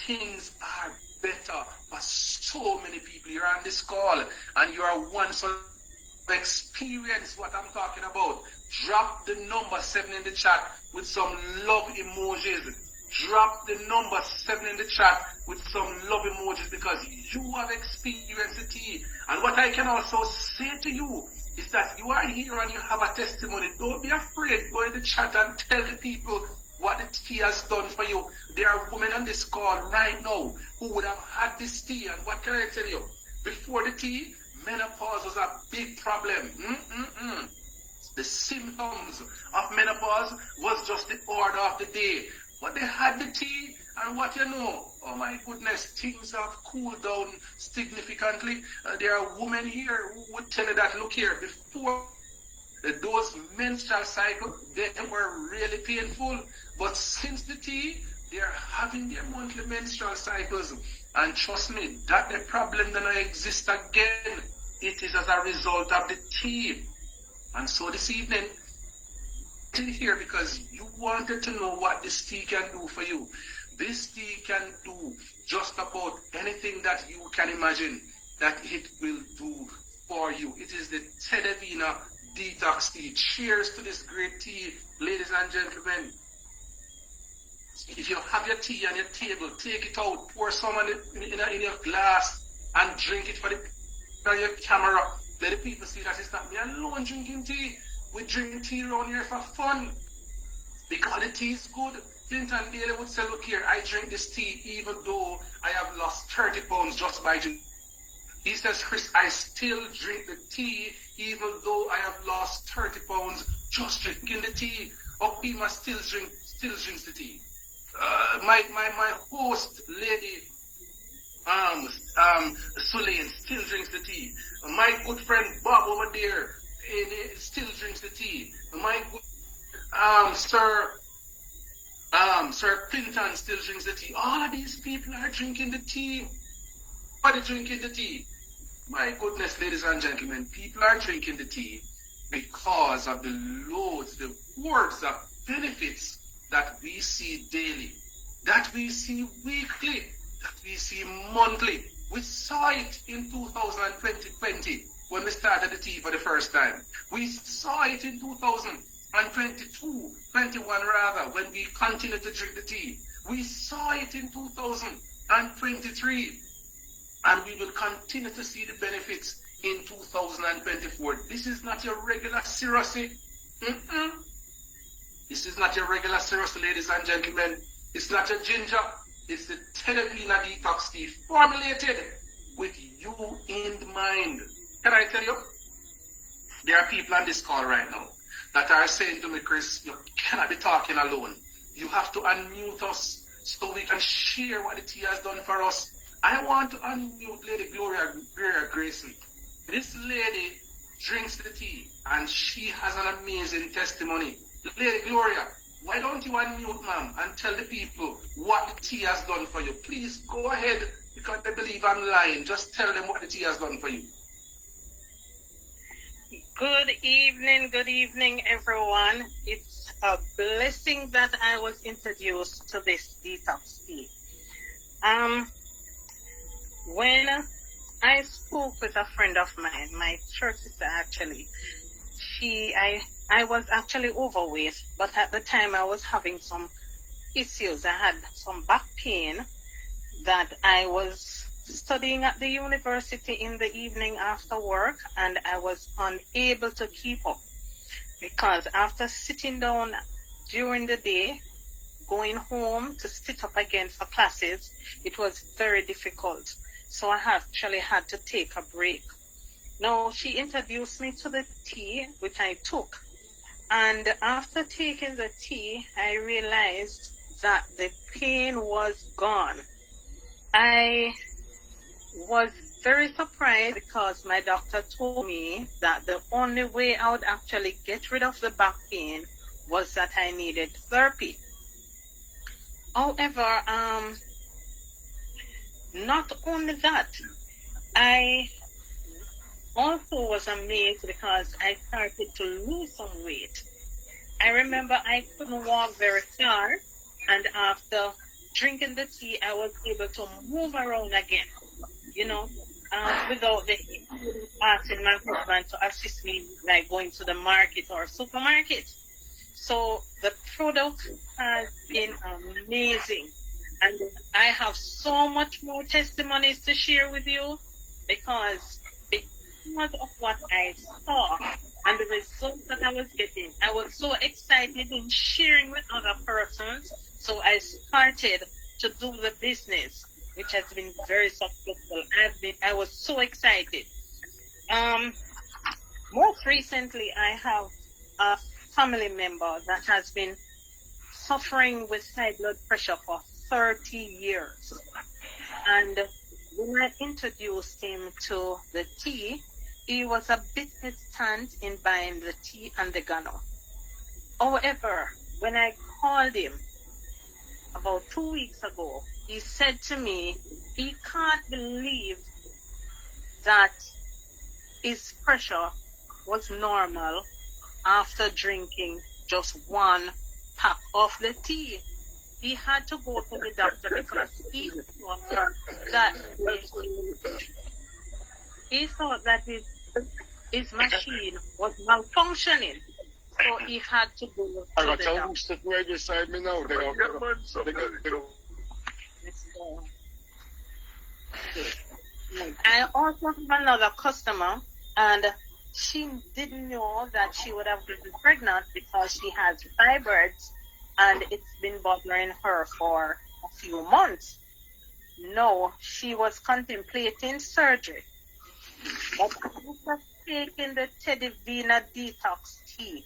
Things are better for so many people. You're on this call and you are one so experience what I'm talking about. Drop the number 7 in the chat with some love emojis. Drop the number 7 in the chat with some love emojis, because you have experienced the tea. And what I can also say to you is that you are here and you have a testimony. Don't be afraid. Go in the chat and tell the people what the tea has done for you. There are women on this call right now who would have had this tea. And what can I tell you? Before the tea, menopause was a big problem. The symptoms of menopause was just the order of the day. But they had the tea And what you know, oh my goodness, things have cooled down significantly. There are women here who would tell you that, look here, before those menstrual cycles, they were really painful. But since the tea, they are having their monthly menstrual cycles. And trust me, that the problem does not exist again. It is as a result of the tea. And so this evening, here because you wanted to know what this tea can do for you. This tea can do just about anything that you can imagine that it will do for you. It is the Tedevina Detox Tea. Cheers to this great tea, ladies and gentlemen. If you have your tea on your table, take it out, pour some in your glass, and drink it for your camera. Let the people see that it's not me alone drinking tea. We drink tea around here for fun. Because the tea is good. Clinton Daly would say, look here, I drink this tea even though I have lost 30 pounds just by drinking. He says, Chris, I still drink the tea even though I have lost 30 pounds just drinking the tea. Opima still drinks the tea. My host, lady, Sulain, still drinks the tea. My good friend Bob over there still drinks the tea. My good Sir Clinton still drinks the tea. All of these people are drinking the tea. Are they drinking the tea? My goodness, ladies and gentlemen, people are drinking the tea because of the loads, the hordes of benefits that we see daily, that we see weekly, that we see monthly. We saw it in 2020 when we started the tea for the first time. We saw it in 2022, 21 rather, when we continued to drink the tea. We saw it in 2023, and we will continue to see the benefits in 2024. This is not your regular Cirrhosis. This is not your regular Cirrhosis, ladies and gentlemen. It's not your ginger. It's the Tedevina Detox Tea formulated with you in mind. Can I tell you? There are people on this call right now that are saying to me, Chris, you cannot be talking alone. You have to unmute us so we can share what the tea has done for us. I want to unmute Lady Gloria Grayson. This lady drinks the tea and she has an amazing testimony. Lady Gloria, why don't you unmute, ma'am, and tell the people what the tea has done for you? Please go ahead, because they believe I'm lying. Just tell them what the tea has done for you. Good evening, everyone. It's a blessing that I was introduced to this detox tea. When I spoke with a friend of mine, my church sister actually, I was actually overweight, but at the time I was having some issues. I had some back pain that I was studying at the university in the evening after work, and I was unable to keep up because after sitting down during the day, going home to sit up again for classes, it was very difficult. So I actually had to take a break. Now, she introduced me to the tea, which I took. And after taking the tea, I realized that the pain was gone. I was very surprised because my doctor told me that the only way I would actually get rid of the back pain was that I needed therapy. However, not only that, I also was amazed because I started to lose some weight. I remember I couldn't walk very far, and after drinking the tea, I was able to move around again, without asking my husband to assist me, like going to the market or supermarket. So the product has been amazing. And I have so much more testimonies to share with you because of what I saw and the results that I was getting, I was so excited in sharing with other persons. So I started to do the business, which has been very successful. I was so excited. Most recently, I have a family member that has been suffering with high blood pressure for 30 years. And when I introduced him to the tea, he was a bit hesitant in buying the tea and the guano. However, when I called him about 2 weeks ago, he said to me he can't believe that his pressure was normal after drinking just one pack of the tea. He had to go to the doctor because he thought that his machine was malfunctioning. So he had to go to the doctor. I also have another customer, and she didn't know that she would have been pregnant because she has fibroids, and it's been bothering her for a few months. No, she was contemplating surgery. But after taking the Teddy Vina detox tea,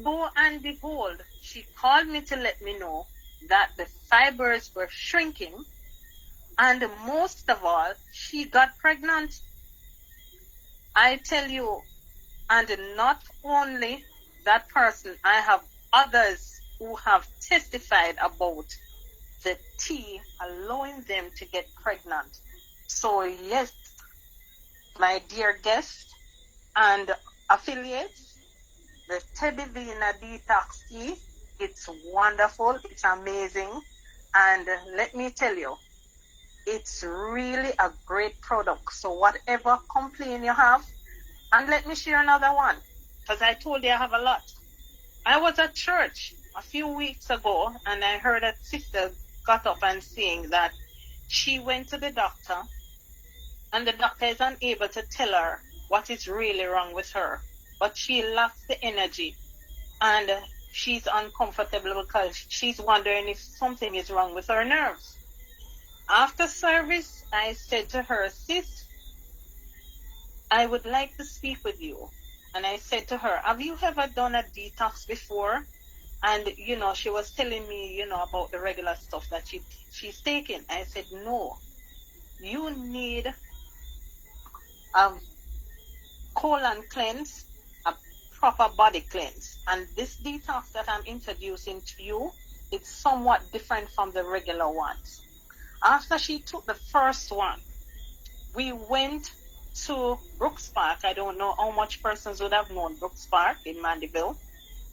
lo and behold, she called me to let me know that the fibers were shrinking, and most of all, she got pregnant. I tell you, and not only that person, I have others who have testified about the tea allowing them to get pregnant. So yes, my dear guests and affiliates, the Teddy Vina Detox Tea, it's wonderful, it's amazing, and let me tell you, it's really a great product. So whatever complaint you have, and let me share another one, because I told you I have a lot. I was at church a few weeks ago, and I heard a sister got up and saying that she went to the doctor, and the doctor is unable to tell her what is really wrong with her, but she lacks the energy, and she's uncomfortable because she's wondering if something is wrong with her nerves. After service, I said to her, sis, I would like to speak with you. And I said to her, have you ever done a detox before? And, she was telling me, about the regular stuff that she's taking. I said, no, you need a colon cleanse, a proper body cleanse. And this detox that I'm introducing to you, it's somewhat different from the regular ones. After she took the first one, we went to Brooks Park. I don't know how much persons would have known Brooks Park in Mandeville.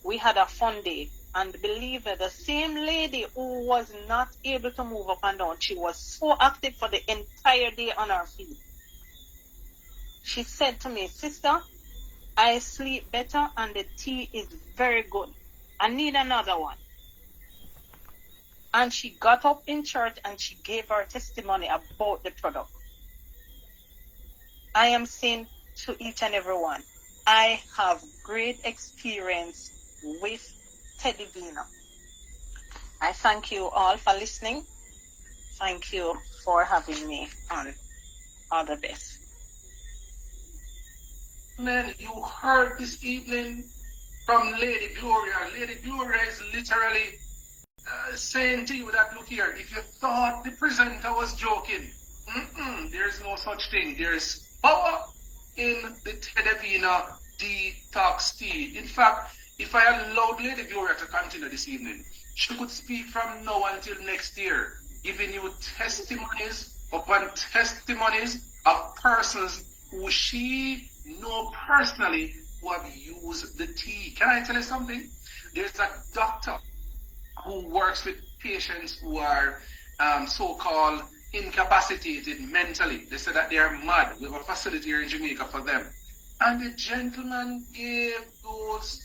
We had a fun day. And believe it, the same lady who was not able to move up and down, she was so active for the entire day on her feet. She said to me, sister, I sleep better and the tea is very good. I need another one. And she got up in church and she gave her testimony about the product. I am saying to each and every one, I have great experience with Teddy Vina. I thank you all for listening. Thank you for having me on. All the best. Man, you heard this evening from Lady Gloria. Lady Gloria is literally saying to you that, look here, if you thought the presenter was joking, there's no such thing. There's power in the Teddy Vina detox tea. In fact, if I allowed Lady Gloria to continue this evening, she could speak from now until next year, giving you testimonies upon testimonies of persons who she know personally who have used the tea. Can I tell you something? There's a doctor who works with patients who are so-called incapacitated mentally. They say that they are mad. We have a facility here in Jamaica for them. And the gentleman gave those,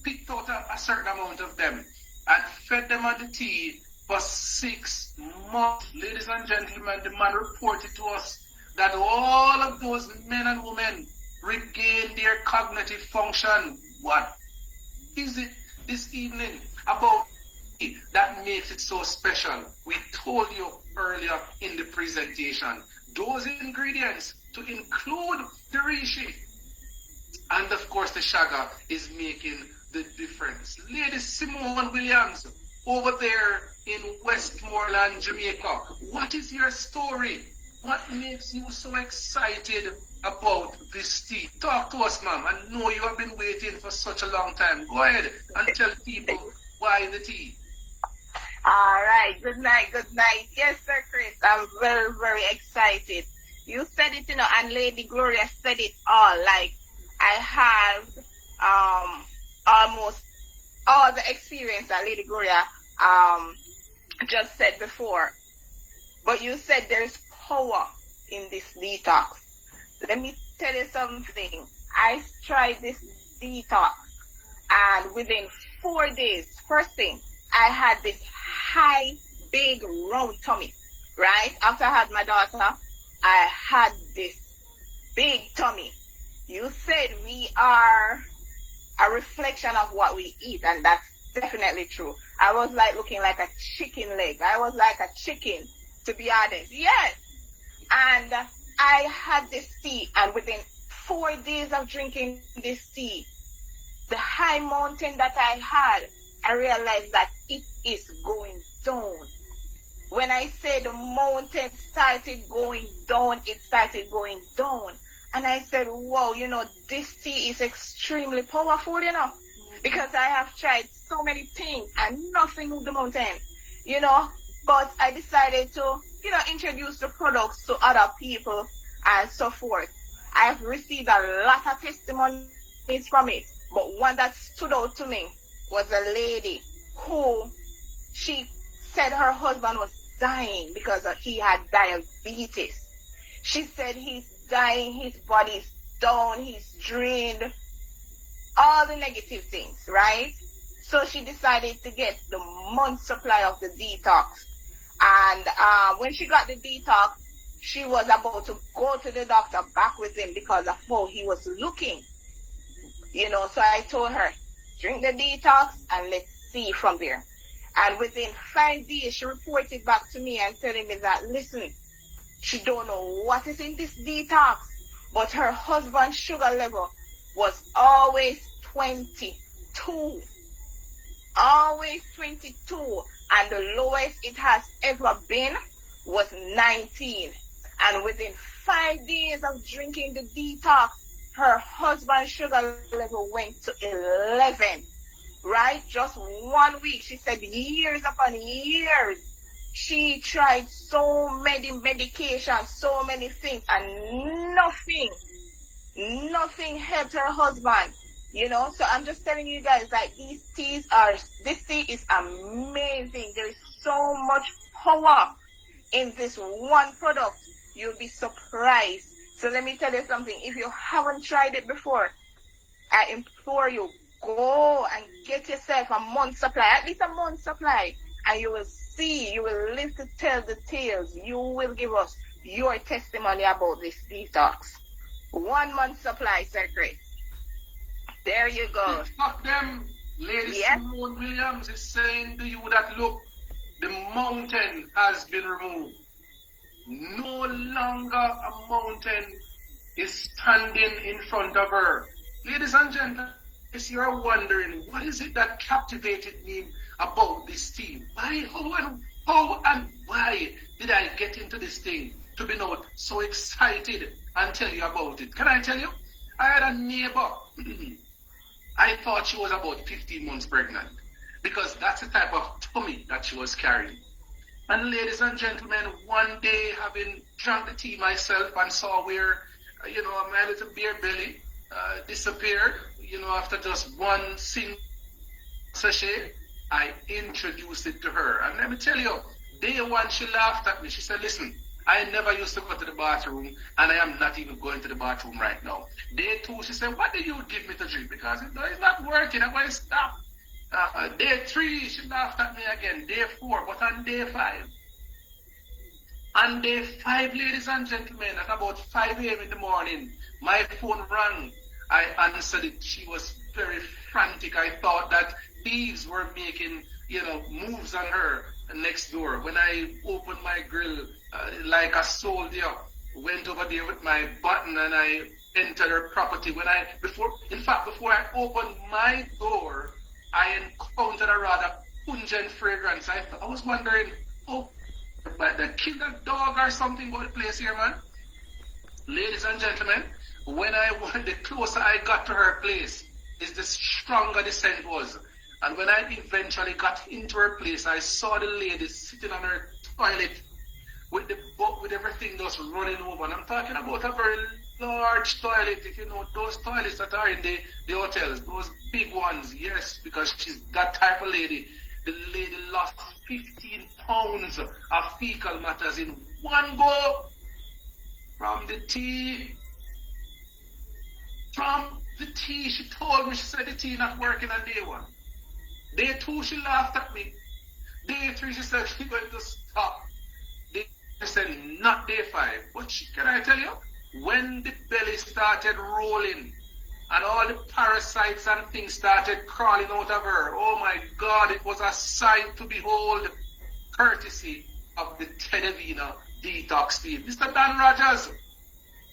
picked out a certain amount of them and fed them on the tea for 6 months. Ladies and gentlemen, the man reported to us that all of those men and women regained their cognitive function. What is it this evening about that makes it so special? We told you earlier in the presentation, those ingredients to include the reishi and of course the shaga is making the difference. Lady Simone Williams, over there in Westmoreland, Jamaica. What is your story? What makes you so excited about this tea? Talk to us, ma'am. I know you have been waiting for such a long time. Go ahead and tell people why the tea. All right. Good night. Good night. Yes, sir, Chris. I'm very, very excited. You said it, and Lady Gloria said it all. Like, I have almost all the experience that Lady Gloria just said before. But you said there's power in this detox. Let me tell you something. I tried this detox, and within 4 days, first thing, I had this high, big, round tummy, right? After I had my daughter, I had this big tummy. You said we are a reflection of what we eat, and that's definitely true. I was like looking like a chicken leg. I was like a chicken, to be honest. Yes. And I had this tea, and within 4 days of drinking this tea, the high mountain that I had, I realized that it is going down. When I say the mountain started going down, it started going down. And I said, wow, this tea is extremely powerful, because I have tried so many things and nothing moved the mountain, but I decided to, introduce the products to other people and so forth. I've received a lot of testimonies from it, but one that stood out to me was a lady who, she said her husband was dying because he had diabetes. She said he's dying, his body's down, he's drained, all the negative things, right? So she decided to get the month supply of the detox. And when she got the detox, she was about to go to the doctor back with him because of how he was looking. So I told her, drink the detox and let's see from there. And within 5 days, she reported back to me and telling me that, listen, she don't know what is in this detox, but her husband's sugar level was always 22. Always 22. And the lowest it has ever been was 19. And within 5 days of drinking the detox, her husband's sugar level went to 11. Right? Just 1 week. She said years upon years. She tried so many medications, so many things, and nothing helped her husband. So I'm just telling you guys, like, this tea is amazing. There is so much power in this one product. You'll be surprised. So let me tell you something. If you haven't tried it before, I implore you, go and get yourself a month supply, at least a month supply, and you will see, you will live to tell the tales. You will give us your testimony about this detox. 1 month supply, Sir Chris. There you go. Fuck them. Lady Simone Williams is saying to you that, look, the mountain has been removed. No longer a mountain is standing in front of her. Ladies and gentlemen, if you are wondering, what is it that captivated me about this team? Why, how and why did I get into this thing to be not so excited and tell you about it? Can I tell you? I had a neighbor. I thought she was about 15 months pregnant because that's the type of tummy that she was carrying. And ladies and gentlemen, one day having drank the tea myself and saw where, my little beer belly disappeared, after just one single sachet, I introduced it to her. And let me tell you, day one she laughed at me. She said, listen, I never used to go to the bathroom, and I am not even going to the bathroom right now. Day 2, she said, what do you give me to drink? Because it's not working, I'm going to stop. Day 3, she laughed at me again. Day 4, but on day 5. On day 5, ladies and gentlemen, at about 5 a.m. in the morning, my phone rang. I answered it. She was very frantic. I thought that thieves were making, moves on her next door. When I opened my grill, like a soldier, went over there with my button and I entered her property. Before I opened my door, I encountered a rather pungent fragrance. I was wondering, oh, but they killed a dog or something about the place here, man. Ladies and gentlemen, the closer I got to her place, is the stronger the scent was. And when I eventually got into her place, I saw the lady sitting on her toilet with everything just running over. And I'm talking about a very large toilet, if you know those toilets that are in the hotels, those big ones, yes, because she's that type of lady. The lady lost 15 pounds of fecal matters in one go from the tea. From the tea, she told me, she said the tea not working on day one. Day two, she laughed at me. Day three, she said she's going to stop. Day she said not day five. But can I tell you, when the belly started rolling and all the parasites and things started crawling out of her, oh my God, it was a sight to behold, courtesy of the Tedevina detox team. Mr. Dan Rogers,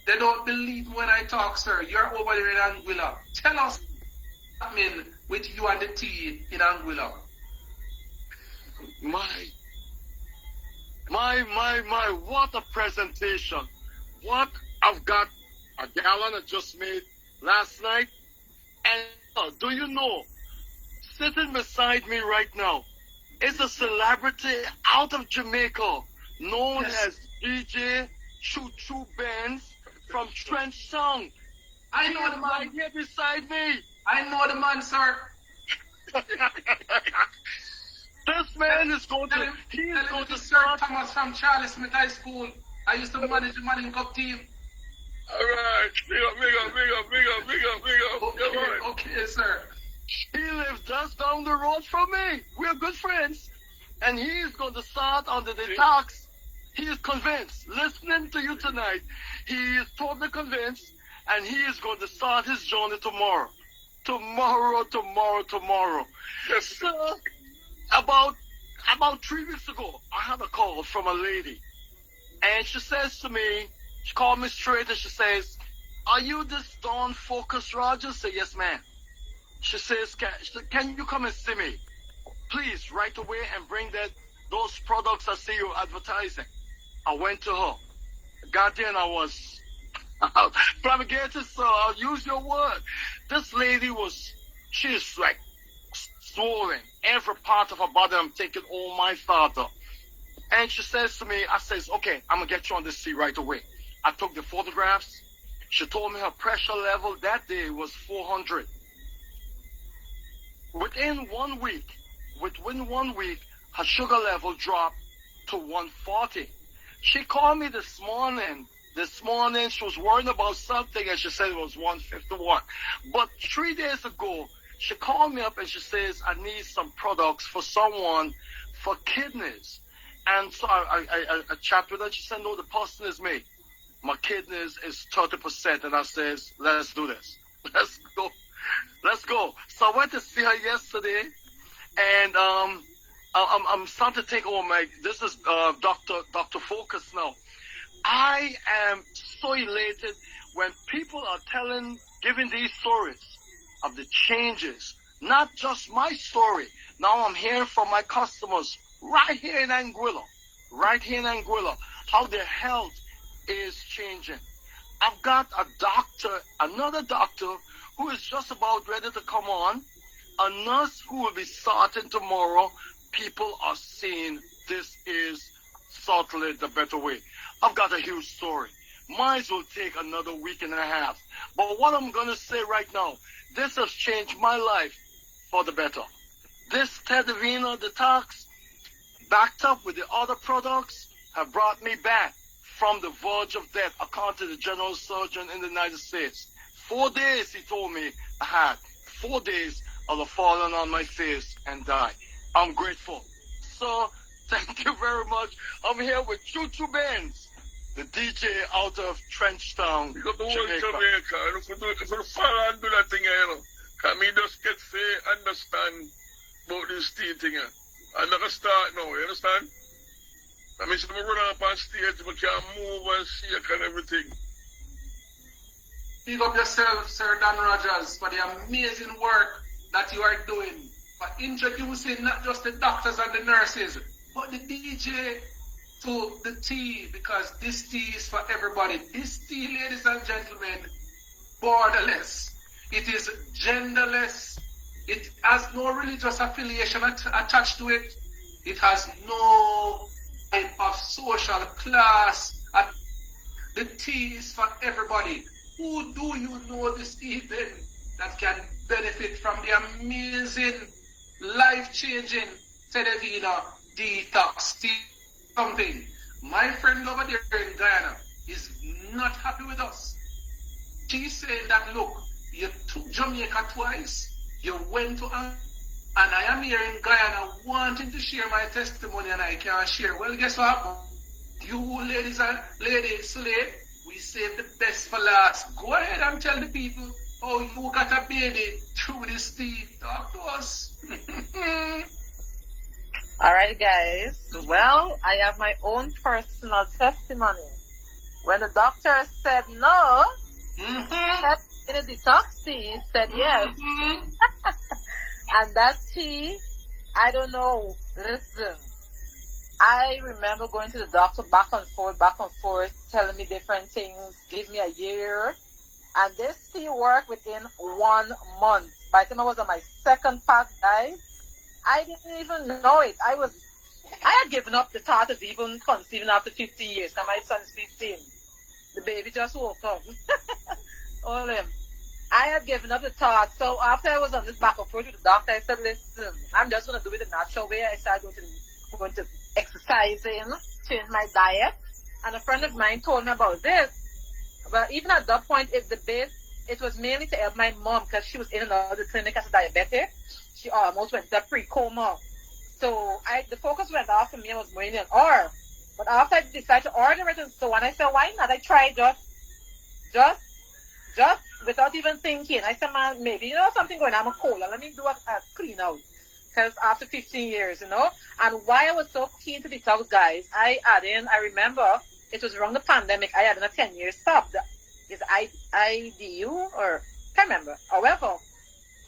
they don't believe me when I talk, sir. You're over there in Anguilla. Tell us what happened with you and the tea in Anguilla. My, what a presentation. What I've got a gallon I just made last night. And do you know, sitting beside me right now is a celebrity out of Jamaica known as DJ Choo Choo Benz from Trenchtown. I know the man. Right here beside me. I know the man, sir. This man is going to, he is going to Sir start. Thomas from Charlie Smith High School. I used to manage the Manning Cup team. All right, big up. Okay, sir. He lives just down the road from me. We're good friends. And he is going to start on the detox. He is convinced. Listening to you tonight, he is totally convinced, and he is going to start his journey tomorrow. Tomorrow. Yes, sir. About 3 weeks ago, I had a call from a lady, and she says to me, she called me straight, and she says, "Are you this Dawn Focus Rogers?" I say, "Yes, ma'am." She says, can you come and see me, please, right away, and bring those products I see you advertising? I went to her. Goddamn, I was flabbergasted, so I'll use your word. This lady she's like swollen. Every part of her body, I'm taking all my starter. And she says to me, I says, "Okay, I'm going to get you on this sea right away." I took the photographs. She told me her pressure level that day was 400. Within 1 week, her sugar level dropped to 140. She called me this morning. She was worried about something, and she said it was 151. But 3 days ago, she called me up and she says, "I need some products for someone for kidneys." And so I chat with her. She said, "No, the person is me. My kidneys is 30%. And I says, "Let's do this. Let's go." So I went to see her yesterday, and I'm starting to take over this is Dr. Focus now. I am so elated when people are giving these stories of the changes, not just my story. Now I'm hearing from my customers right here in Anguilla, how their health is changing. I've got another doctor who is just about ready to come on, a nurse who will be starting tomorrow. People are saying this is certainly the better way. I've got a huge story. Mine will take another week and a half. But what I'm going to say right now, this has changed my life for the better. This Tedevina detox, backed up with the other products, have brought me back from the verge of death, according to the general surgeon in the United States. 4 days, he told me, I had 4 days of the falling on my face and die. I'm grateful. So, thank you very much. I'm here with Choo Choo Benz, the DJ out of Trenchtown, Because the whole Jamaica. Jamaica, if you follow and do that thing, can me just get to understand about this tea thing. I'm not going to start now, you understand? I mean, so I run up on stage, but can move and shake and everything. Pick up yourself, Sir Dan Rogers, for the amazing work that you are doing. for introducing not just the doctors and the nurses, but the DJ to the tea, because this tea is for everybody. This tea, ladies and gentlemen, borderless. It is genderless. It has no religious affiliation attached to it. It has no type of social class. The tea is for everybody. Who do you know this evening that can benefit from the amazing, life-changing Televina detox tea? Something. My friend over there in Guyana is not happy with us. She's saying that, look, you took Jamaica twice, you went to and I am here in Guyana wanting to share my testimony and I can't share. Well, guess what? You ladies slave, we save the best for last. Go ahead and tell the people how you got a baby through this tea. Talk to us. All right, guys. Well, I have my own personal testimony. When the doctor said no, in a detox tea, said yes. And that tea, I don't know. Listen, I remember going to the doctor back and forth, telling me different things, give me a year. And this tea worked within 1 month. By the time I was on my second pack, guys, I didn't even know it. I had given up the thought of even conceiving after 50 years. Now my son's 15. The baby just woke up. All him. I had given up the thought. So after I was on this back and forth with the doctor, I said, listen, I'm just going to do it the natural way. I started going to exercising, change my diet. And a friend of mine told me about this. But even at that point, it was mainly to help my mom because she was in and out of the clinic as a diabetic. She almost went to pre-coma. So the focus went off for me. I was more in an hour. But after I decided to order it and so on, I said, why not? I tried just without even thinking. I said, man, maybe, something going on. I'm a cola. Let me do a clean out. Because after 15 years, And why I was so keen to detox, guys, I remember it was around the pandemic. I had a 10-year stop. Is IDU or can't remember. However,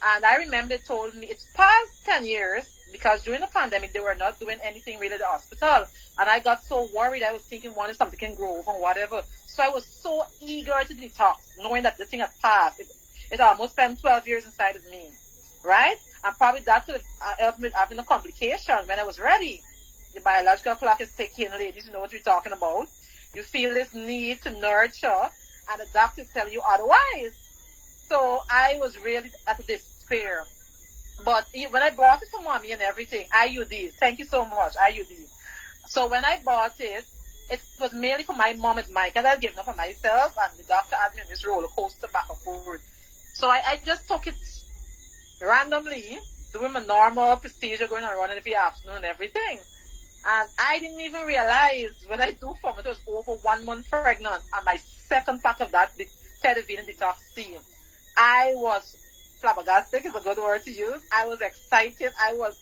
and I remember they told me it's past 10 years because during the pandemic they were not doing anything really at the hospital. And I got so worried. I was thinking, what if something can grow or whatever. So I was so eager to detox, knowing that the thing had passed. It almost spent 12 years inside of me, right? And probably that could have helped me having a complication when I was ready. The biological clock is ticking, ladies. You know what we're talking about. You feel this need to nurture, and the doctors tell you otherwise. So I was really at despair. But when I bought it for mommy and everything, IUDs, thank you so much, IUDs. So when I bought it, it was mainly for my mom and Mike, and I had given up for myself, and the doctor had me on this roller coaster back and forward. So I just took it randomly, doing my normal procedure, going around in the afternoon and everything. And I didn't even realize when I do form it was over 1 month pregnant, and my second pack of that Televina detox tea. I was flabbergasted, is a good word to use. I was excited. I was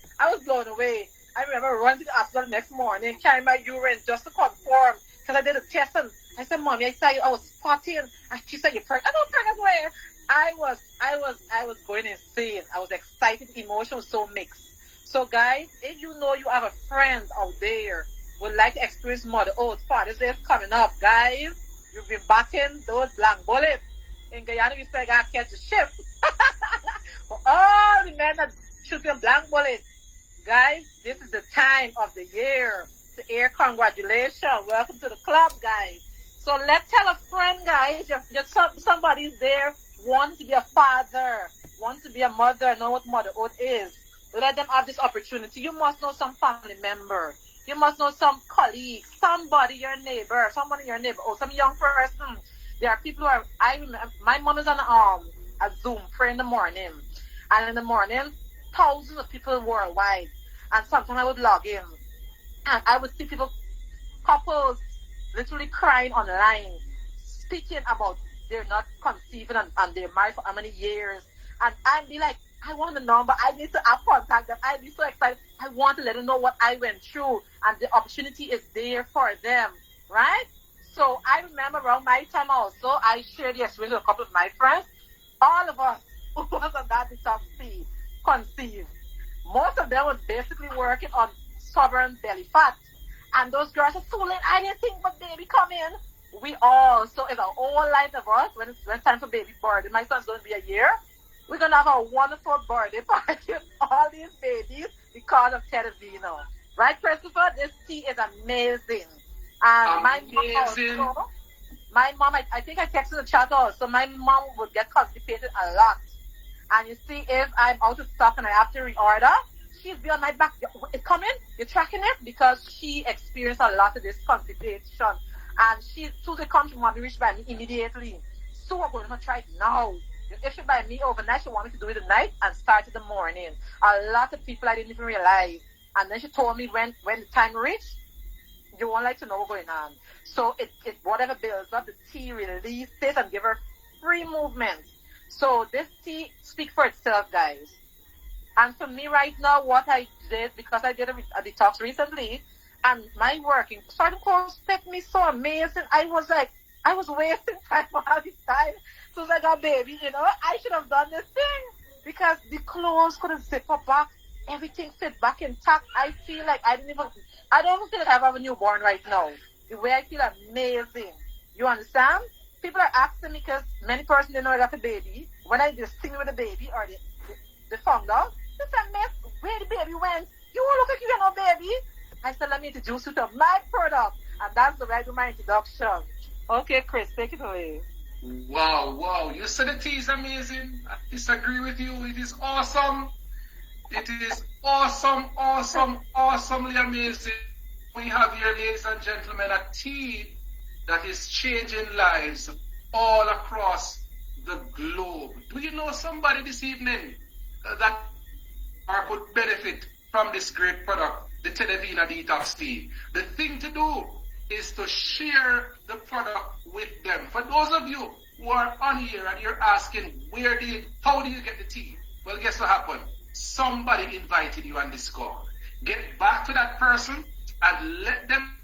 blown away. I remember running to the hospital the next morning, carrying my urine just to confirm, because I did a test, and I said, Mommy, I saw you, I was spotty, and she said, you're pregnant. I don't pregnant where? I was going insane. I was excited. Emotion was so mixed. So guys, if you know you have a friend out there who would like to experience motherhood, Father's Day is coming up, guys. You've been backing those blank bullets. In Guyana, we say, I gotta catch a ship. For all the men that shooting blank bullets, guys, this is the time of the year to air congratulations. Welcome to the club, guys. So let's tell a friend, guys, if somebody's there, wants to be a father, wants to be a mother, know what motherhood is. Let them have this opportunity. You must know some family member. You must know some colleague, somebody, your neighbor, someone in your neighborhood, some young person. There are people who I remember, my mom is on a Zoom prayer in the morning. And in the morning, thousands of people worldwide. And sometimes I would log in. And I would see people, couples, literally crying online, speaking about they're not conceiving and they're married for how many years. And I'd be like, I want the number. I need to have contact them. I'd be so excited. I want to let them know what I went through. And the opportunity is there for them. Right? So I remember around my time also, I shared the experience with a couple of my friends. All of us who was on that detox tea conceived. most of them was basically working on stubborn belly fat. And those girls are fooling. I didn't think but baby come in. We all, so it's a whole life of us when it's time for baby birthday. My son's going to be a year. We're going to have a wonderful birthday party with all these babies because of Tedavino. Right, Christopher? This tea is amazing. And amazing. My mom, I think I texted the chat also. My mom would get constipated a lot. And you see, if I'm out of stock and I have to reorder, she'll be on my back. It's coming? You're tracking it? Because she experienced a lot of this constipation. And Susie comes, she want to reach by me immediately. So we're going to try it now. If she by me overnight, she want me to do it at night and start in the morning. A lot of people I didn't even realize. And then she told me when the time reached, you won't like to know what's going on. So it whatever builds up, the tea releases and give her free movement. So this tea speaks for itself, guys. And for me right now, what I did, because I did a detox recently, and my working certain course kept me so amazing. I was wasting time all this time. So I got baby, I should have done this thing because the clothes couldn't zip up back. Everything fit back intact. I feel like I don't even feel like I have a newborn right now. The way I feel amazing. You understand? People are asking me because many persons didn't know I got a baby. When I just sing with the baby or they found out, they said, "Miss, where the baby went? You look like you got no baby." I said, "Let me introduce you to my product." And that's the way I do my introduction. Okay, Chris, take it away. Wow. You said the tea is amazing. I disagree with you. It is awesome. It is awesomely amazing. We have here, ladies and gentlemen, a tea that is changing lives all across the globe. Do you know somebody this evening that could benefit from this great product, the Tedavina Detox Tea? The thing to do is to share the product with them. For those of you who are on here and you're asking, how do you get the tea? Well, guess what happened? Somebody invited you on this call. Get back to that person and let them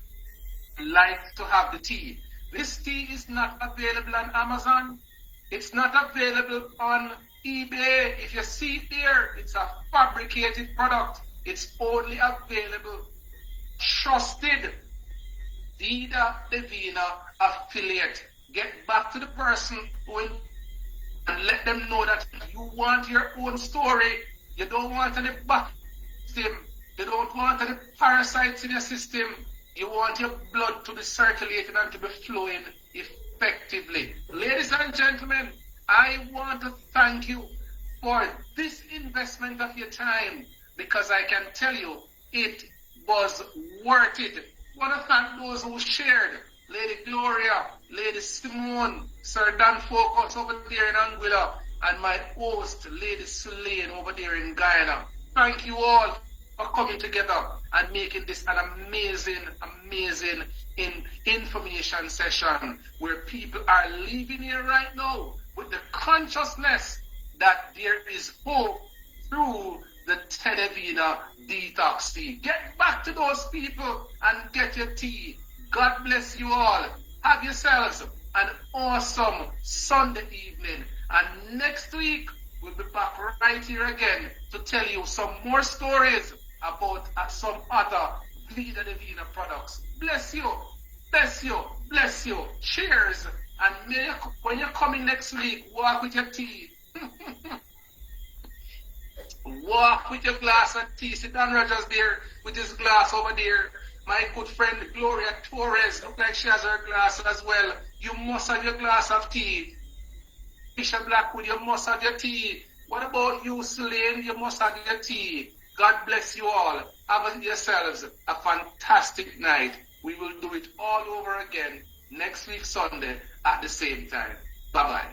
like to have the tea. This tea is not available on Amazon. It's not available on eBay. If you see it there, it's a fabricated product. It's only available trusted Vida Divina affiliate. Get back to the person and let them know that you want your own story. You don't want any back system. You don't want any parasites in your system. You want your blood to be circulating and to be flowing effectively. Ladies and gentlemen, I want to thank you for this investment of your time because I can tell you it was worth it. I want to thank those who shared. Lady Gloria, Lady Simone, Sir Dan Focus over there in Anguilla, and my host, Lady Sulaine over there in Guyana. Thank you all for coming together and making this an amazing information session where people are living here right now with the consciousness that there is hope through the Tedavina Detox Tea. Get back to those people and get your tea. God bless you all. Have yourselves an awesome Sunday evening. And next week, we'll be back right here again to tell you some more stories about some other Vida Divina products. Bless you. Bless you. Bless you. Cheers. And when you're coming next week, walk with your tea. Walk with your glass of tea. See Dan Rogers there with his glass over there. My good friend Gloria Torres, look like she has her glass as well. You must have your glass of tea. Fisher Blackwood, you must have your tea. What about you, Sulaine? You must have your tea. God bless you all. Have yourselves a fantastic night. We will do it all over again next week Sunday at the same time. Bye-bye.